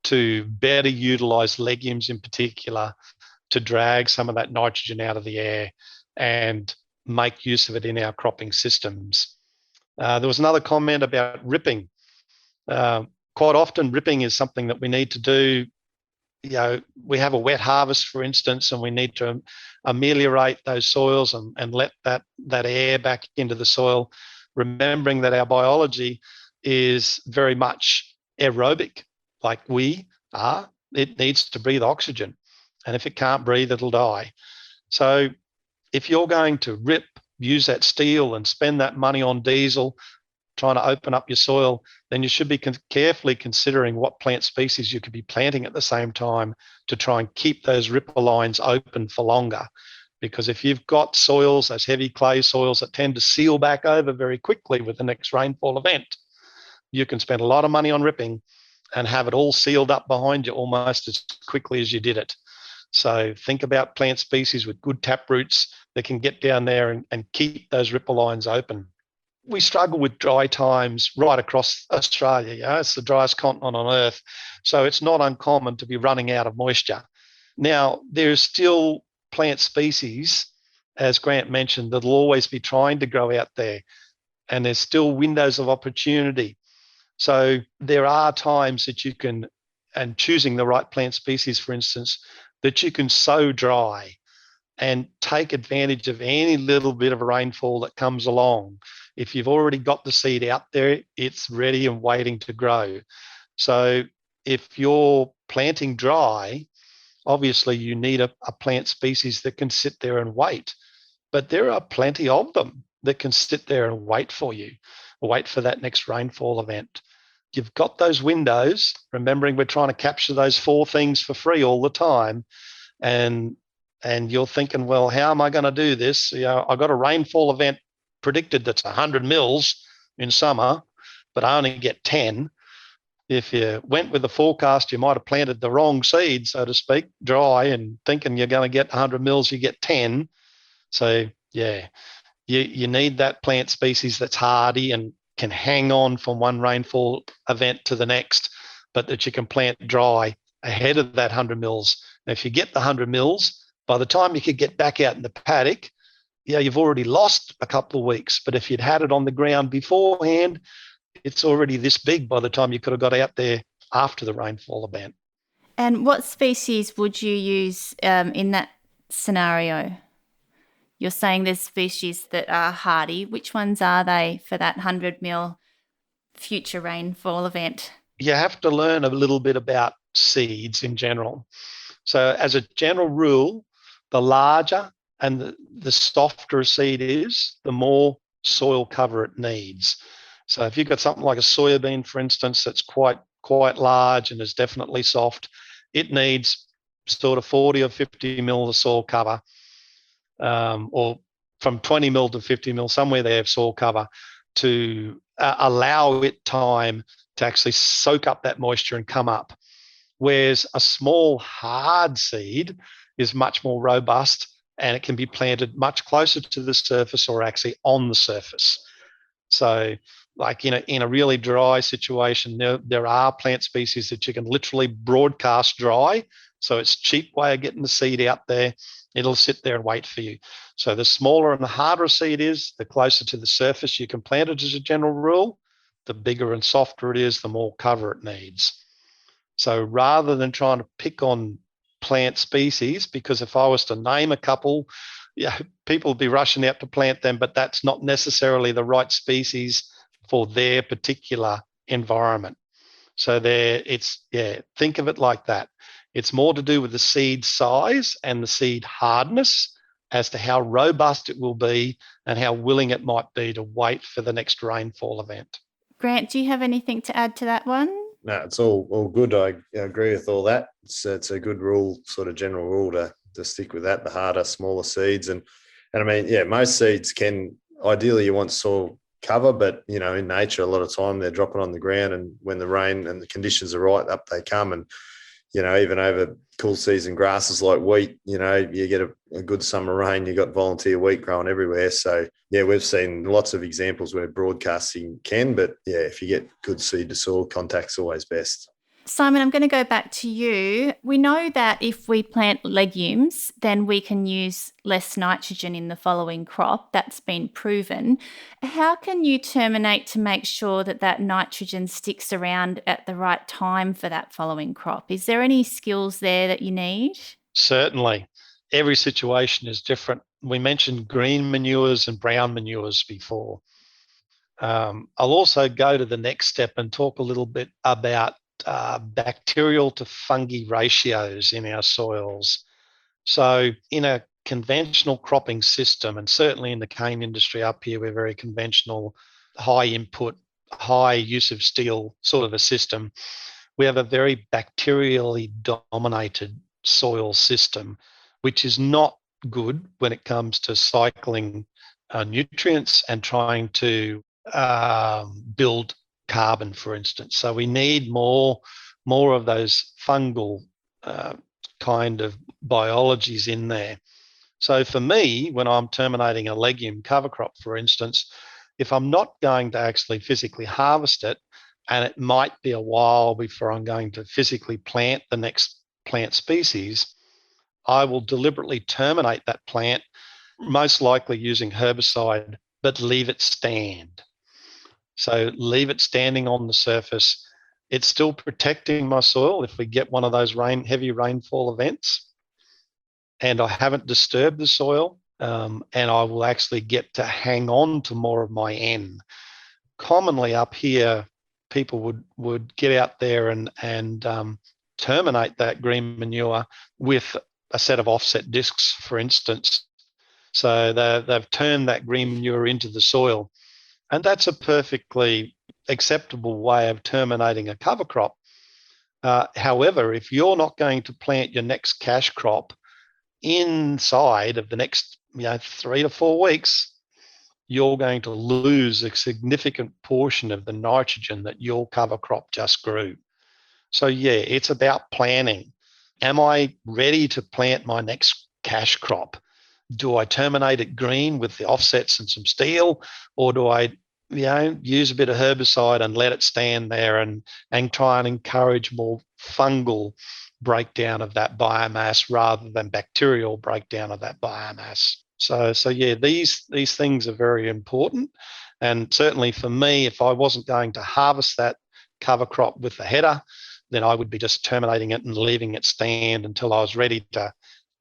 to better utilize legumes in particular to drag some of that nitrogen out of the air and make use of it in our cropping systems. There was another comment about ripping. Quite often ripping is something that we need to do. We have a wet harvest, for instance, and we need to ameliorate those soils and let that air back into the soil, remembering that our biology is very much aerobic, like we are. It needs to breathe oxygen, and if it can't breathe, it'll die. So if you're going to use that steel and spend that money on diesel trying to open up your soil, then you should be carefully considering what plant species you could be planting at the same time to try and keep those ripper lines open for longer. Because if you've got soils, those heavy clay soils that tend to seal back over very quickly with the next rainfall event, you can spend a lot of money on ripping and have it all sealed up behind you almost as quickly as you did it. So think about plant species with good tap roots that can get down there and keep those ripper lines open. We struggle with dry times right across Australia. It's the driest continent on Earth. So it's not uncommon to be running out of moisture. Now, there's still plant species, as Grant mentioned, that will always be trying to grow out there. And there's still windows of opportunity. So there are times that you can, and choosing the right plant species, for instance, that you can sow dry and take advantage of any little bit of rainfall that comes along. If you've already got the seed out there, it's ready and waiting to grow. So if you're planting dry, obviously you need a plant species that can sit there and wait. But there are plenty of them that can sit there and wait for you, wait for that next rainfall event. You've got those windows, remembering we're trying to capture those 4 things for free all the time. And you're thinking, well, how am I going to do this? I've got a rainfall event predicted that's 100 mils in summer, but I only get 10. if you went with the forecast, you might have planted the wrong seed, so to speak, dry, and thinking you're going to get 100 mils, you get 10. So, yeah, you need that plant species that's hardy and can hang on from one rainfall event to the next, but that you can plant dry ahead of that 100 mils. Now, if you get the 100 mils, by the time you could get back out in the paddock, yeah, you've already lost a couple of weeks. But if you'd had it on the ground beforehand, it's already this big by the time you could have got out there after the rainfall event. And what species would you use in that scenario? You're saying there's species that are hardy. Which ones are they for that 100 mil future rainfall event? You have to learn a little bit about seeds in general. So as a general rule, the larger and the softer a seed is, the more soil cover it needs. So if you've got something like a soybean, for instance, that's quite large and is definitely soft, it needs sort of 40 or 50 mil of soil cover, or from 20 mil to 50 mil, somewhere they have soil cover to allow it time to actually soak up that moisture and come up. Whereas a small hard seed is much more robust and it can be planted much closer to the surface or actually on the surface. So like in a really dry situation, there are plant species that you can literally broadcast dry. So it's a cheap way of getting the seed out there. It'll sit there and wait for you. So the smaller and the harder a seed is, the closer to the surface you can plant it as a general rule. The bigger and softer it is, the more cover it needs. So rather than trying to pick on plant species, because if I was to name a couple, yeah, people would be rushing out to plant them, but that's not necessarily the right species for their particular environment. So think of it like that. It's more to do with the seed size and the seed hardness as to how robust it will be and how willing it might be to wait for the next rainfall event. Grant, do you have anything to add to that one? No, it's all good. I agree with all that. It's a good rule, sort of general rule to stick with that, the harder, smaller seeds. And I mean, yeah, most seeds can, ideally you want soil cover, but, in nature, a lot of time they're dropping on the ground, and when the rain and the conditions are right, up they come. And, even over cool season grasses like wheat, you get a good summer rain, you got volunteer wheat growing everywhere. So, yeah, we've seen lots of examples where broadcasting can, but, yeah, if you get good seed to soil contact's always best. Simon, I'm going to go back to you. We know that if we plant legumes, then we can use less nitrogen in the following crop. That's been proven. How can you terminate to make sure that that nitrogen sticks around at the right time for that following crop? Is there any skills there that you need? Certainly. Every situation is different. We mentioned green manures and brown manures before. I'll also go to the next step and talk a little bit about bacterial to fungi ratios in our soils. So in a conventional cropping system, and certainly in the cane industry up here, we're very conventional, high input, high use of steel sort of a system. We have a very bacterially dominated soil system, which is not good when it comes to cycling nutrients and trying to build carbon, for instance. So we need more of those fungal kind of biologies in there. So for me, when I'm terminating a legume cover crop, for instance, if I'm not going to actually physically harvest it, and it might be a while before I'm going to physically plant the next plant species, I will deliberately terminate that plant, most likely using herbicide, but leave it stand. So leave it standing on the surface. It's still protecting my soil if we get one of those heavy rainfall events, and I haven't disturbed the soil, and I will actually get to hang on to more of my N. Commonly up here, people would get out there and terminate that green manure with a set of offset discs, for instance. So they've turned that green manure into the soil. And that's a perfectly acceptable way of terminating a cover crop. However, if you're not going to plant your next cash crop inside of the next 3 to 4 weeks, you're going to lose a significant portion of the nitrogen that your cover crop just grew. So yeah, it's about planning. Am I ready to plant my next cash crop? Do I terminate it green with the offsets and some steel, or do I use a bit of herbicide and let it stand there and try and encourage more fungal breakdown of that biomass rather than bacterial breakdown of that biomass? So yeah, these things are very important. And certainly for me, if I wasn't going to harvest that cover crop with the header, then I would be just terminating it and leaving it stand until I was ready to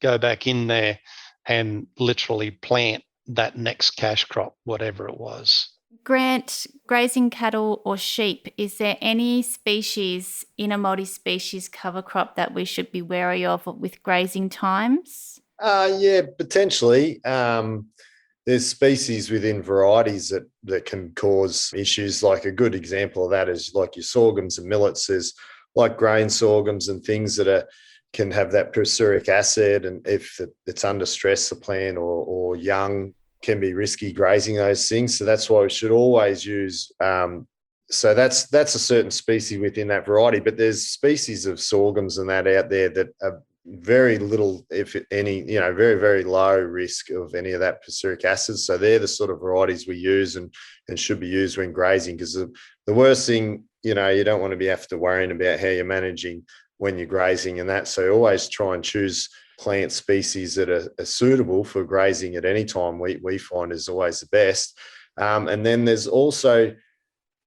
go back in there and literally plant that next cash crop, whatever it was. Grant, grazing cattle or sheep, is there any species in a multi-species cover crop that we should be wary of with grazing times? Yeah, potentially. There's species within varieties that can cause issues. Like a good example of that is like your sorghums and millets. There's like grain sorghums and things that can have that phosphoric acid, and if it's under stress, the plant or young, can be risky grazing those things. So that's why we should always use. So that's a certain species within that variety, but there's species of sorghums and that out there that are very little, if any, very, very low risk of any of that phosphoric acid. So they're the sort of varieties we use and should be used when grazing, because the worst thing, you don't want to be after worrying about how you're managing when you're grazing and that. So always try and choose plant species that are suitable for grazing at any time, we find is always the best. And then there's also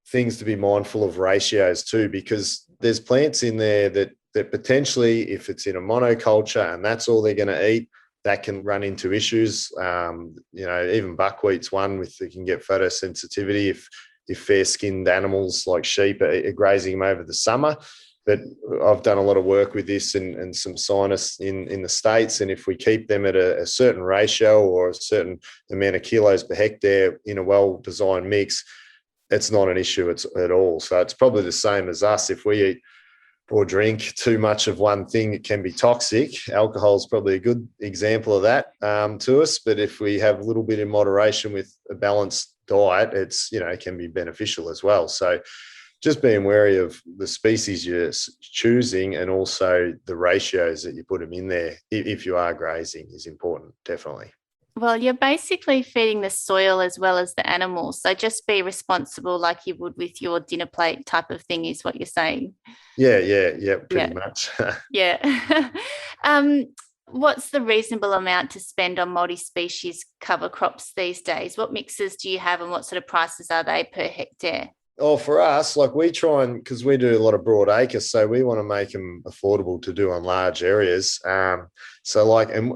things to be mindful of ratios too, because there's plants in there that potentially, if it's in a monoculture and that's all they're going to eat, that can run into issues. Even buckwheat's one they can get photosensitivity if fair-skinned animals like sheep are grazing them over the summer. But I've done a lot of work with this and some scientists in the States, and if we keep them at a certain ratio or a certain amount of kilos per hectare in a well-designed mix, it's not an issue at all. So it's probably the same as us. If we eat or drink too much of one thing, it can be toxic. Alcohol is probably a good example of that to us. But if we have a little bit in moderation with a balanced diet, it can be beneficial as well. So just being wary of the species you're choosing and also the ratios that you put them in there if you are grazing is important, definitely. Well, you're basically feeding the soil as well as the animals. So just be responsible like you would with your dinner plate type of thing is what you're saying. Yeah, pretty much. Yeah. What's the reasonable amount to spend on multi-species cover crops these days? What mixes do you have and what sort of prices are they per hectare? Oh, for us, like we try and, because we do a lot of broad acres, so we want to make them affordable to do on large areas. And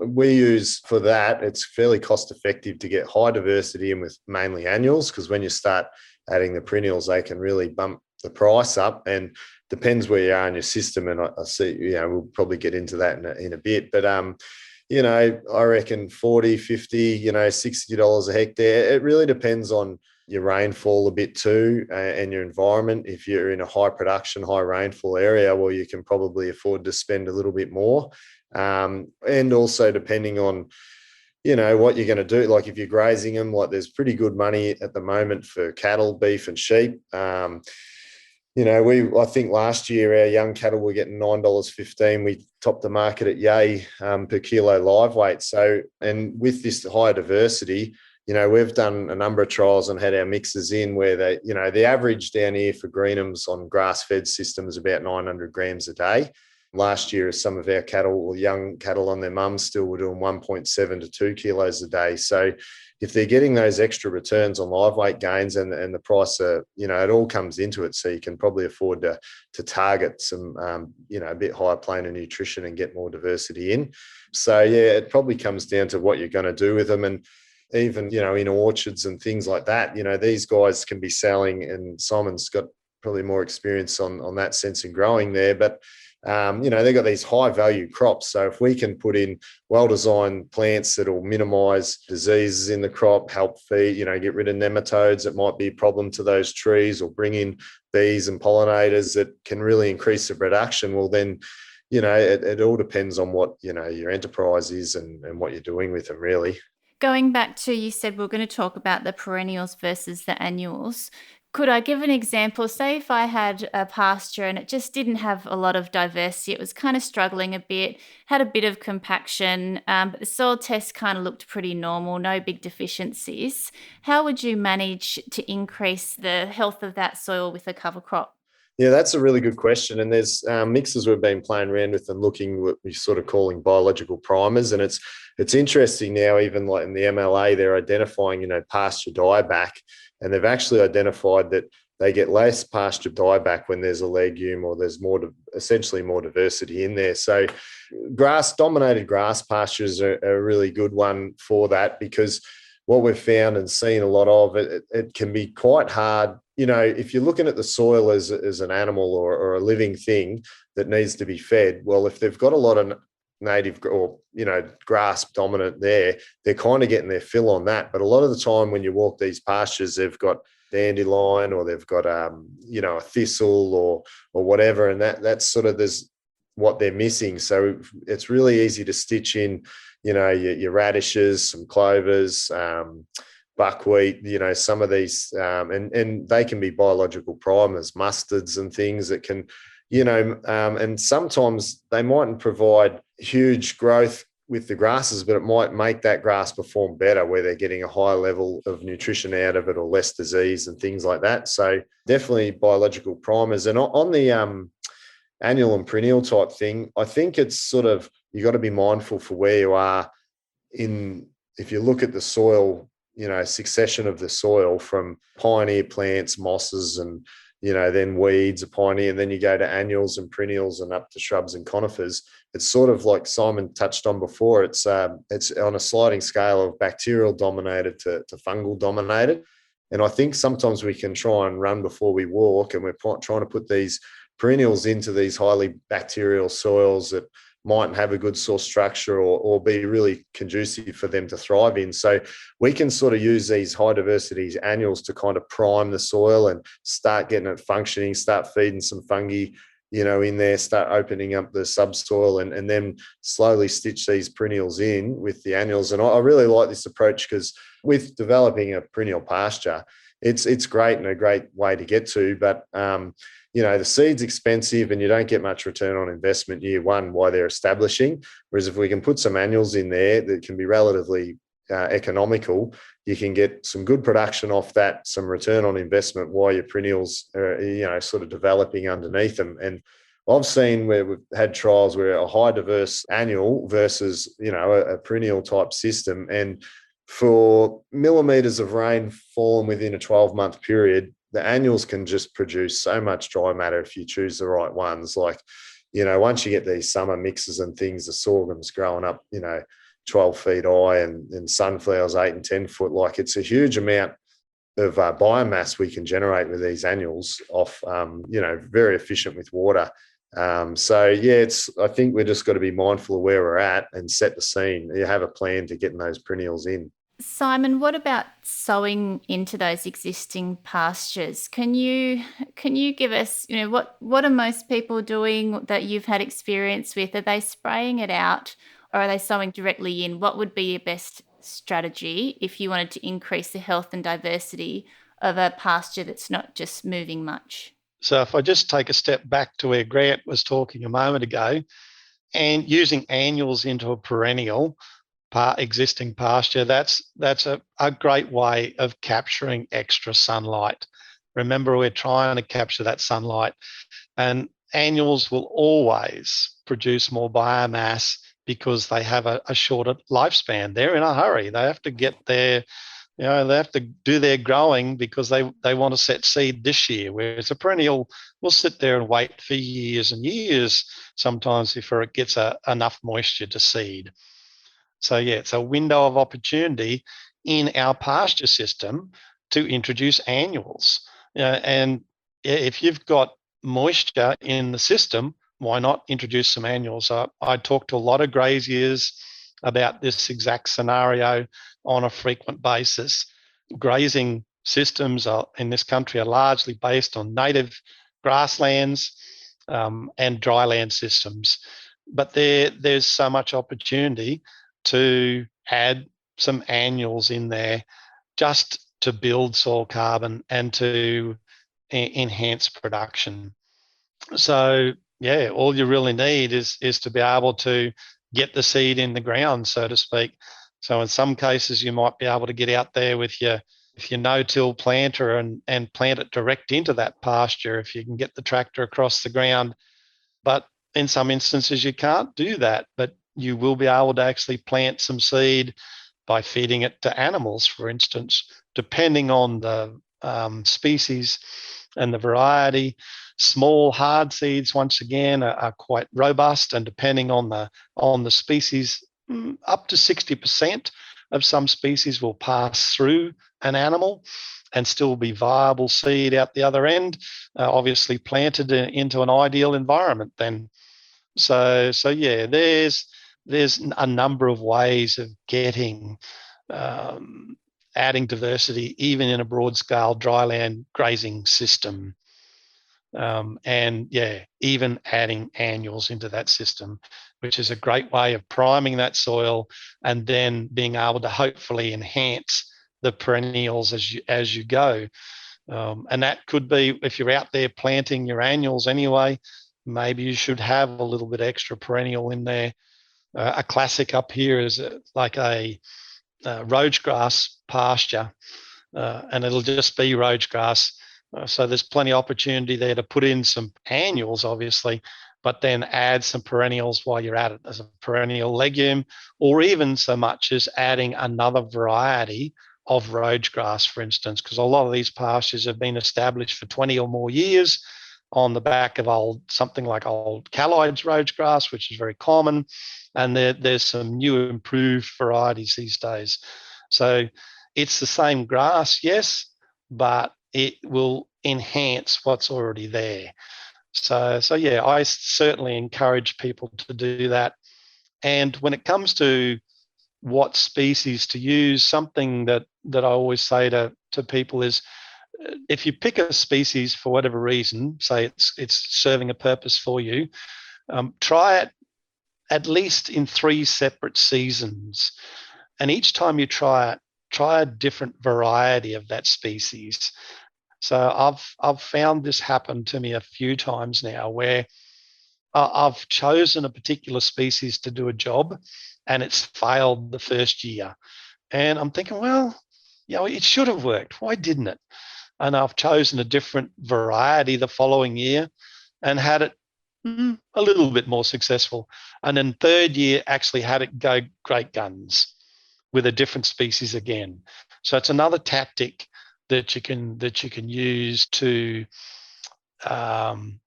we use for that, it's fairly cost effective to get high diversity in with mainly annuals, because when you start adding the perennials, they can really bump the price up, and depends where you are in your system. And I see, we'll probably get into that in a bit, but I reckon 40, 50, $60 a hectare. It really depends on your rainfall a bit too, and your environment. If you're in a high production, high rainfall area, well, you can probably afford to spend a little bit more. And also depending on, what you're going to do. Like if you're grazing them, like there's pretty good money at the moment for cattle, beef and sheep. I think last year our young cattle were getting $9.15. We topped the market at yay per kilo live weight. So, and with this higher diversity, we've done a number of trials and had our mixes in where the average down here for greenhams on grass-fed system is about 900 grams a day. Last year, some of our cattle or young cattle on their mums still were doing 1.7 to 2 kilos a day. So if they're getting those extra returns on live weight gains and the price, it all comes into it. So you can probably afford to target some, a bit higher plane of nutrition and get more diversity in. So, yeah, it probably comes down to what you're going to do with them. And even, in orchards and things like that, these guys can be selling, and Simon's got probably more experience on that sense in growing there, but they've got these high value crops. So if we can put in well-designed plants that will minimize diseases in the crop, help feed, get rid of nematodes that might be a problem to those trees, or bring in bees and pollinators that can really increase the production, well then, it all depends on what, your enterprise is and what you're doing with them, really. Going back to, you said we're going to talk about the perennials versus the annuals. Could I give an example? Say if I had a pasture and it just didn't have a lot of diversity, it was kind of struggling a bit, had a bit of compaction, but the soil test kind of looked pretty normal, no big deficiencies. How would you manage to increase the health of that soil with a cover crop? Yeah, that's a really good question. And there's mixes we've been playing around with and looking what we're sort of calling biological primers. And it's interesting now, even like in the MLA, they're identifying, pasture dieback, and they've actually identified that they get less pasture dieback when there's a legume or there's essentially more diversity in there. So dominated grass pastures are a really good one for that, because what we've found and seen a lot of it can be quite hard. If you're looking at the soil as an animal or a living thing that needs to be fed, well, if they've got a lot of native or, grass dominant there, they're kind of getting their fill on that. But a lot of the time when you walk these pastures, they've got dandelion or they've got, a thistle or whatever. And that's sort of what they're missing. So it's really easy to stitch in, your radishes, some clovers, buckwheat, some of these, and they can be biological primers, mustards and things that can, and sometimes they mightn't provide huge growth with the grasses, but it might make that grass perform better where they're getting a higher level of nutrition out of it or less disease and things like that. So definitely biological primers. And on the annual and perennial type thing, I think it's sort of, you got to be mindful for where you are if you look at the soil, succession of the soil from pioneer plants, mosses, and, then weeds, a pioneer, and then you go to annuals and perennials and up to shrubs and conifers. It's sort of like Simon touched on before. It's on a sliding scale of bacterial dominated to fungal dominated. And I think sometimes we can try and run before we walk, and we're trying to put these perennials into these highly bacterial soils that mightn't have a good soil structure or be really conducive for them to thrive in. So we can sort of use these high diversity annuals to kind of prime the soil and start getting it functioning, start feeding some fungi, in there, start opening up the subsoil, and then slowly stitch these perennials in with the annuals. And I really like this approach, because with developing a perennial pasture, it's great and a great way to get to, but the seed's expensive and you don't get much return on investment year one while they're establishing. Whereas if we can put some annuals in there that can be relatively economical, you can get some good production off that, some return on investment while your perennials are, sort of developing underneath them. And I've seen where we've had trials where a high diverse annual versus, a perennial type system, and for millimeters of rain fallen within a 12-month period, the annuals can just produce so much dry matter if you choose the right ones. Like, once you get these summer mixes and things, the sorghum's growing up, 12 feet high and sunflowers 8 and 10 foot. Like, it's a huge amount of biomass we can generate with these annuals off, very efficient with water. I think we're just got to be mindful of where we're at and set the scene. You have a plan to getting those perennials in. Simon, what about sowing into those existing pastures? Can you give us, what are most people doing that you've had experience with? Are they spraying it out or are they sowing directly in? What would be your best strategy if you wanted to increase the health and diversity of a pasture that's not just moving much? So if I just take a step back to where Grant was talking a moment ago, and using annuals into a perennial existing pasture, that's a great way of capturing extra sunlight. Remember, we're trying to capture that sunlight, and annuals will always produce more biomass because they have a shorter lifespan. They're in a hurry. They have to get their, they have to do their growing because they want to set seed this year, whereas a perennial will sit there and wait for years and years sometimes before it gets enough moisture to seed. So, it's a window of opportunity in our pasture system to introduce annuals. And if you've got moisture in the system, why not introduce some annuals? I talk to a lot of graziers about this exact scenario on a frequent basis. Grazing systems in this country are largely based on native grasslands and dryland systems. But there's so much opportunity to add some annuals in there just to build soil carbon and to enhance production. So yeah, all you really need is to be able to get the seed in the ground, so to speak. So in some cases, you might be able to get out there with your no-till planter and plant it direct into that pasture if you can get the tractor across the ground. But in some instances, you can't do that, but you will be able to actually plant some seed by feeding it to animals, for instance, depending on the species and the variety. Small hard seeds, once again, are quite robust, and depending on the species, up to 60% of some species will pass through an animal and still be viable seed out the other end, obviously planted into an ideal environment then. So yeah, there's a number of ways of getting adding diversity even in a broad scale dryland grazing system. And yeah, even adding annuals into that system, which is a great way of priming that soil and then being able to hopefully enhance the perennials as you go. And that could be, if you're out there planting your annuals anyway, maybe you should have a little bit extra perennial in there. A classic up here is like a roach grass pasture, and it'll just be roach grass. So there's plenty of opportunity there to put in some annuals, obviously, but then add some perennials while you're at it as a perennial legume, or even so much as adding another variety of roach grass, for instance, because a lot of these pastures have been established for 20 or more years on the back of something like old Callide roach grass, which is very common. And there's some new improved varieties these days. So it's the same grass, yes, but it will enhance what's already there. So yeah, I certainly encourage people to do that. And when it comes to what species to use, something that I always say to people is, if you pick a species for whatever reason, say it's serving a purpose for you, try it at least in 3 separate seasons. And each time you try it, try a different variety of that species. So I've found this happen to me a few times now, where I've chosen a particular species to do a job and it's failed the first year. And I'm thinking, well, it should have worked. Why didn't it? And I've chosen a different variety the following year and had it a little bit more successful. And then third year actually had it go great guns with a different species again. So it's another tactic that you can use to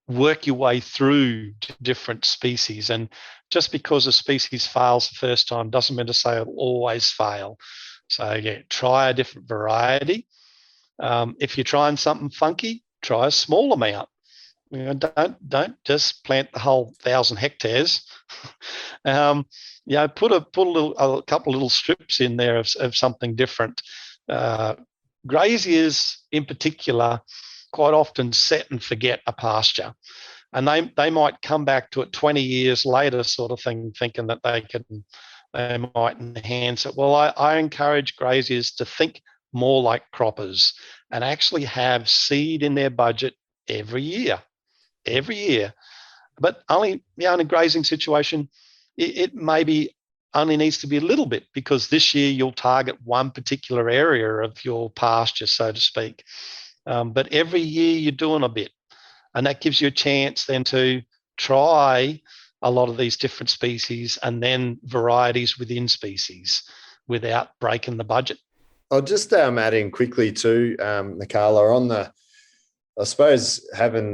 work your way through different species. And just because a species fails the first time doesn't mean to say it'll always fail. So yeah, try a different variety. If you're trying something funky, try a small amount. Don't just plant the whole 1,000 hectares. Put a couple little strips in there of something different. Graziers in particular quite often set and forget a pasture, and they might come back to it 20 years later, sort of thing, thinking that they might enhance it. Well, I encourage graziers to think more like croppers and actually have seed in their budget every year. But only in a grazing situation, it maybe only needs to be a little bit, because this year you'll target one particular area of your pasture, so to speak. But every year you're doing a bit, and that gives you a chance then to try a lot of these different species and then varieties within species without breaking the budget. I'll just add in quickly too, Nakala, on I suppose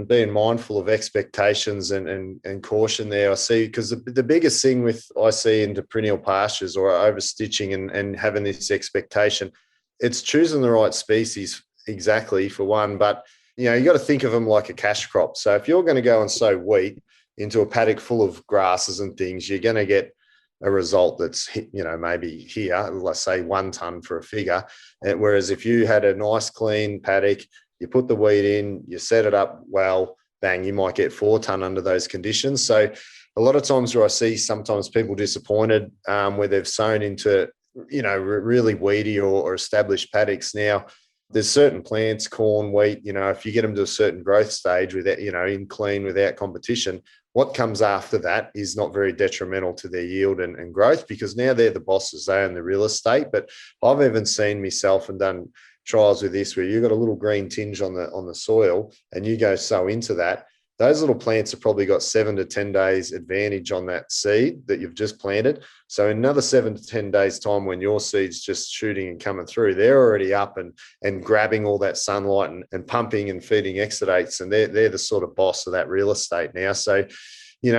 being mindful of expectations and caution there. I see, because the biggest thing I see into perennial pastures or overstitching and having this expectation, it's choosing the right species exactly for one, but you got to think of them like a cash crop. So if you're going to go and sow wheat into a paddock full of grasses and things, you're going to get a result that's, maybe here, let's say 1 ton for a figure. Whereas if you had a nice clean paddock, you put the wheat in, you set it up well, bang, you might get 4 ton under those conditions. So a lot of times where I see sometimes people disappointed where they've sown into really weedy or established paddocks. Now, there's certain plants, corn, wheat, if you get them to a certain growth stage without, in clean without competition, what comes after that is not very detrimental to their yield and growth, because now they're the bosses, they own the real estate. But I've even seen myself and done trials with this where you've got a little green tinge on the soil and you go sow into that. Those little plants have probably got 7 to 10 days advantage on that seed that you've just planted. So in another 7 to 10 days time, when your seed's just shooting and coming through, they're already up and grabbing all that sunlight and pumping and feeding exudates. And they're the sort of boss of that real estate now. So,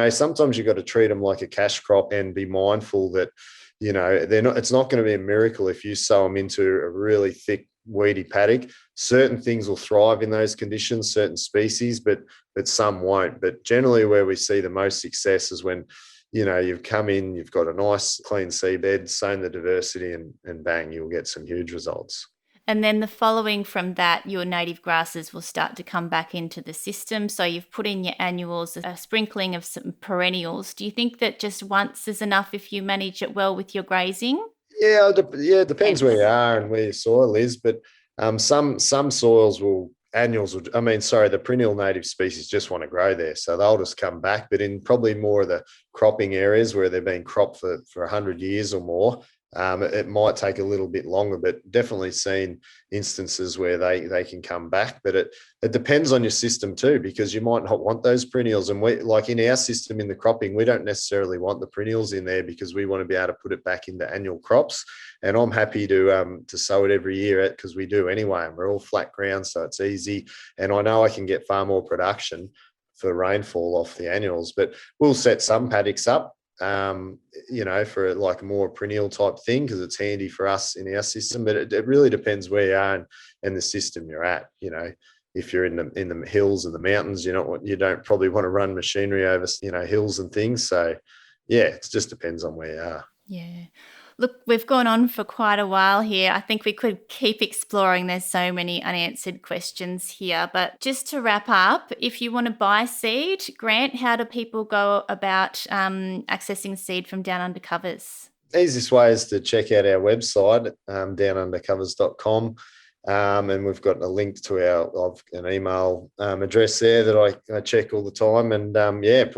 sometimes you've got to treat them like a cash crop and be mindful that, it's not going to be a miracle if you sow them into a really thick, weedy paddock. Certain things will thrive in those conditions, certain species, but some won't. But generally where we see the most success is when, you've come in, you've got a nice clean seabed, sown the diversity and bang, you'll get some huge results. And then the following from that, your native grasses will start to come back into the system. So you've put in your annuals, a sprinkling of some perennials. Do you think that just once is enough if you manage it well with your grazing? Yeah, it depends where you are and where your soil is. But some soils the perennial native species just want to grow there. So they'll just come back. But in probably more of the cropping areas where they've been cropped for 100 years or more, it might take a little bit longer, but definitely seen instances where they can come back. But it depends on your system too, because you might not want those perennials. And we, like in our system in the cropping, we don't necessarily want the perennials in there because we want to be able to put it back into annual crops. And I'm happy to sow it every year because we do anyway. And we're all flat ground, so it's easy. And I know I can get far more production for rainfall off the annuals. But we'll set some paddocks up for like a more perennial type thing because it's handy for us in our system. But it really depends where you are and the system you're at. If you're in the hills and the mountains, you don't probably want to run machinery over hills and things. So yeah, it just depends on where you are. Yeah. Look, we've gone on for quite a while here. I think we could keep exploring. There's so many unanswered questions here. But just to wrap up, if you want to buy seed, Grant, how do people go about accessing seed from Down Under Covers? Easiest way is to check out our website, downundercovers.com. And we've got a link to an email address there that I check all the time. And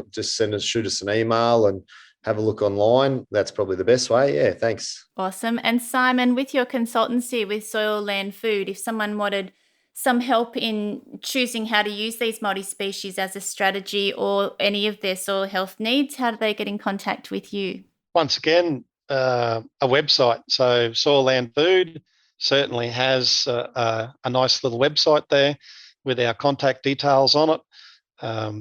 just shoot us an email and have a look online. That's probably the best way. Yeah, thanks. Awesome. And Simon, with your consultancy with Soil, Land, Food, if someone wanted some help in choosing how to use these multi-species as a strategy or any of their soil health needs, how do they get in contact with you? Once again, a website. So Soil, Land, Food certainly has a nice little website there with our contact details on it.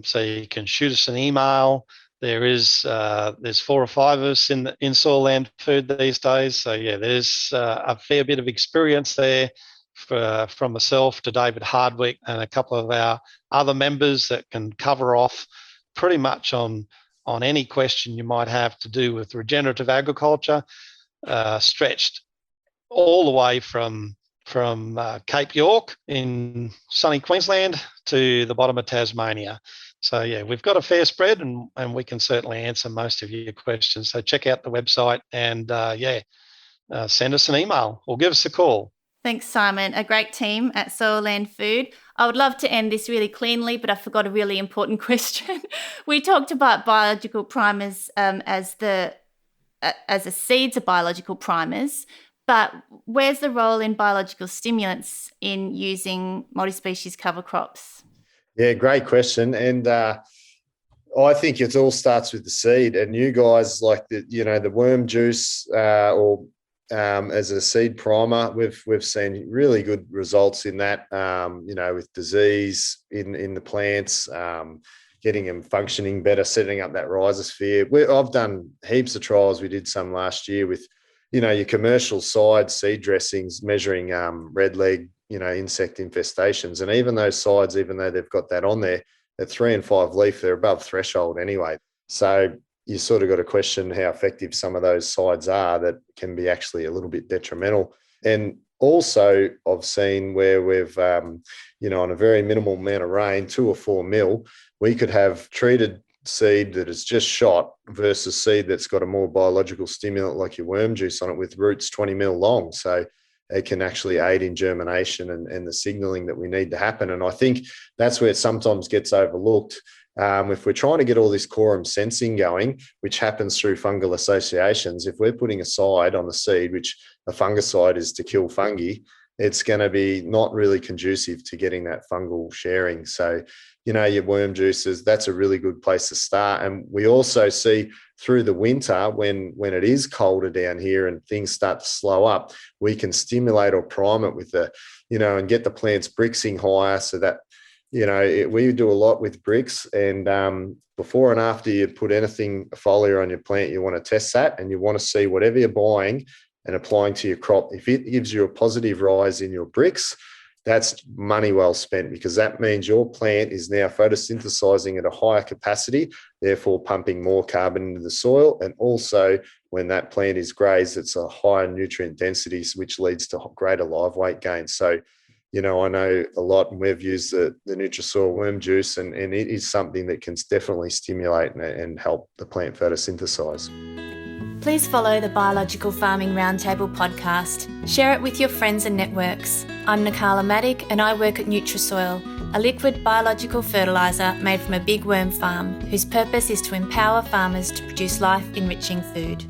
So you can shoot us an email. There's 4 or 5 of us in Soil, Land, Food these days. So yeah, there's a fair bit of experience there from myself to David Hardwick and a couple of our other members that can cover off pretty much on any question you might have to do with regenerative agriculture, stretched all the way from Cape York in sunny Queensland to the bottom of Tasmania. So yeah, we've got a fair spread and we can certainly answer most of your questions. So check out the website and send us an email or give us a call. Thanks, Simon. A great team at Soil, Land, Food. I would love to end this really cleanly, but I forgot a really important question. We talked about biological primers as the seeds are biological primers, but where's the role in biological stimulants in using multi-species cover crops? Yeah, great question. And I think it all starts with the seed. And you guys like the worm juice as a seed primer, we've seen really good results in that. With disease in the plants, getting them functioning better, setting up that rhizosphere. I've done heaps of trials. We did some last year with your commercial side seed dressings, measuring red leg, insect infestations. And even those sides, even though they've got that on there, at 3 and 5 leaf, they're above threshold anyway. So you sort of got to question how effective some of those sides are that can be actually a little bit detrimental. And also I've seen where we've, on a very minimal amount of rain, 2 or 4 mil, we could have treated seed that is just shot versus seed that's got a more biological stimulant like your worm juice on it with roots 20 mil long. So it can actually aid in germination and the signaling that we need to happen. And I think that's where it sometimes gets overlooked. If we're trying to get all this quorum sensing going, which happens through fungal associations, if we're putting aside on the seed, which a fungicide is to kill fungi, it's going to be not really conducive to getting that fungal sharing. So, your worm juices, that's a really good place to start. And we also see through the winter, when it is colder down here and things start to slow up, we can stimulate or prime it with and get the plants brixing higher so that, we do a lot with bricks, and before and after you put anything foliar on your plant, you want to test that, and you want to see whatever you're buying and applying to your crop. If it gives you a positive rise in your bricks, that's money well spent, because that means your plant is now photosynthesizing at a higher capacity, therefore pumping more carbon into the soil. And also when that plant is grazed, it's a higher nutrient density, which leads to greater live weight gain. So, I know a lot, and we've used the Nutrisoil worm juice, and it is something that can definitely stimulate and help the plant photosynthesize. Please follow the Biological Farming Roundtable podcast. Share it with your friends and networks. I'm Nakala and I work at Nutrisoil, a liquid biological fertiliser made from a big worm farm whose purpose is to empower farmers to produce life-enriching food.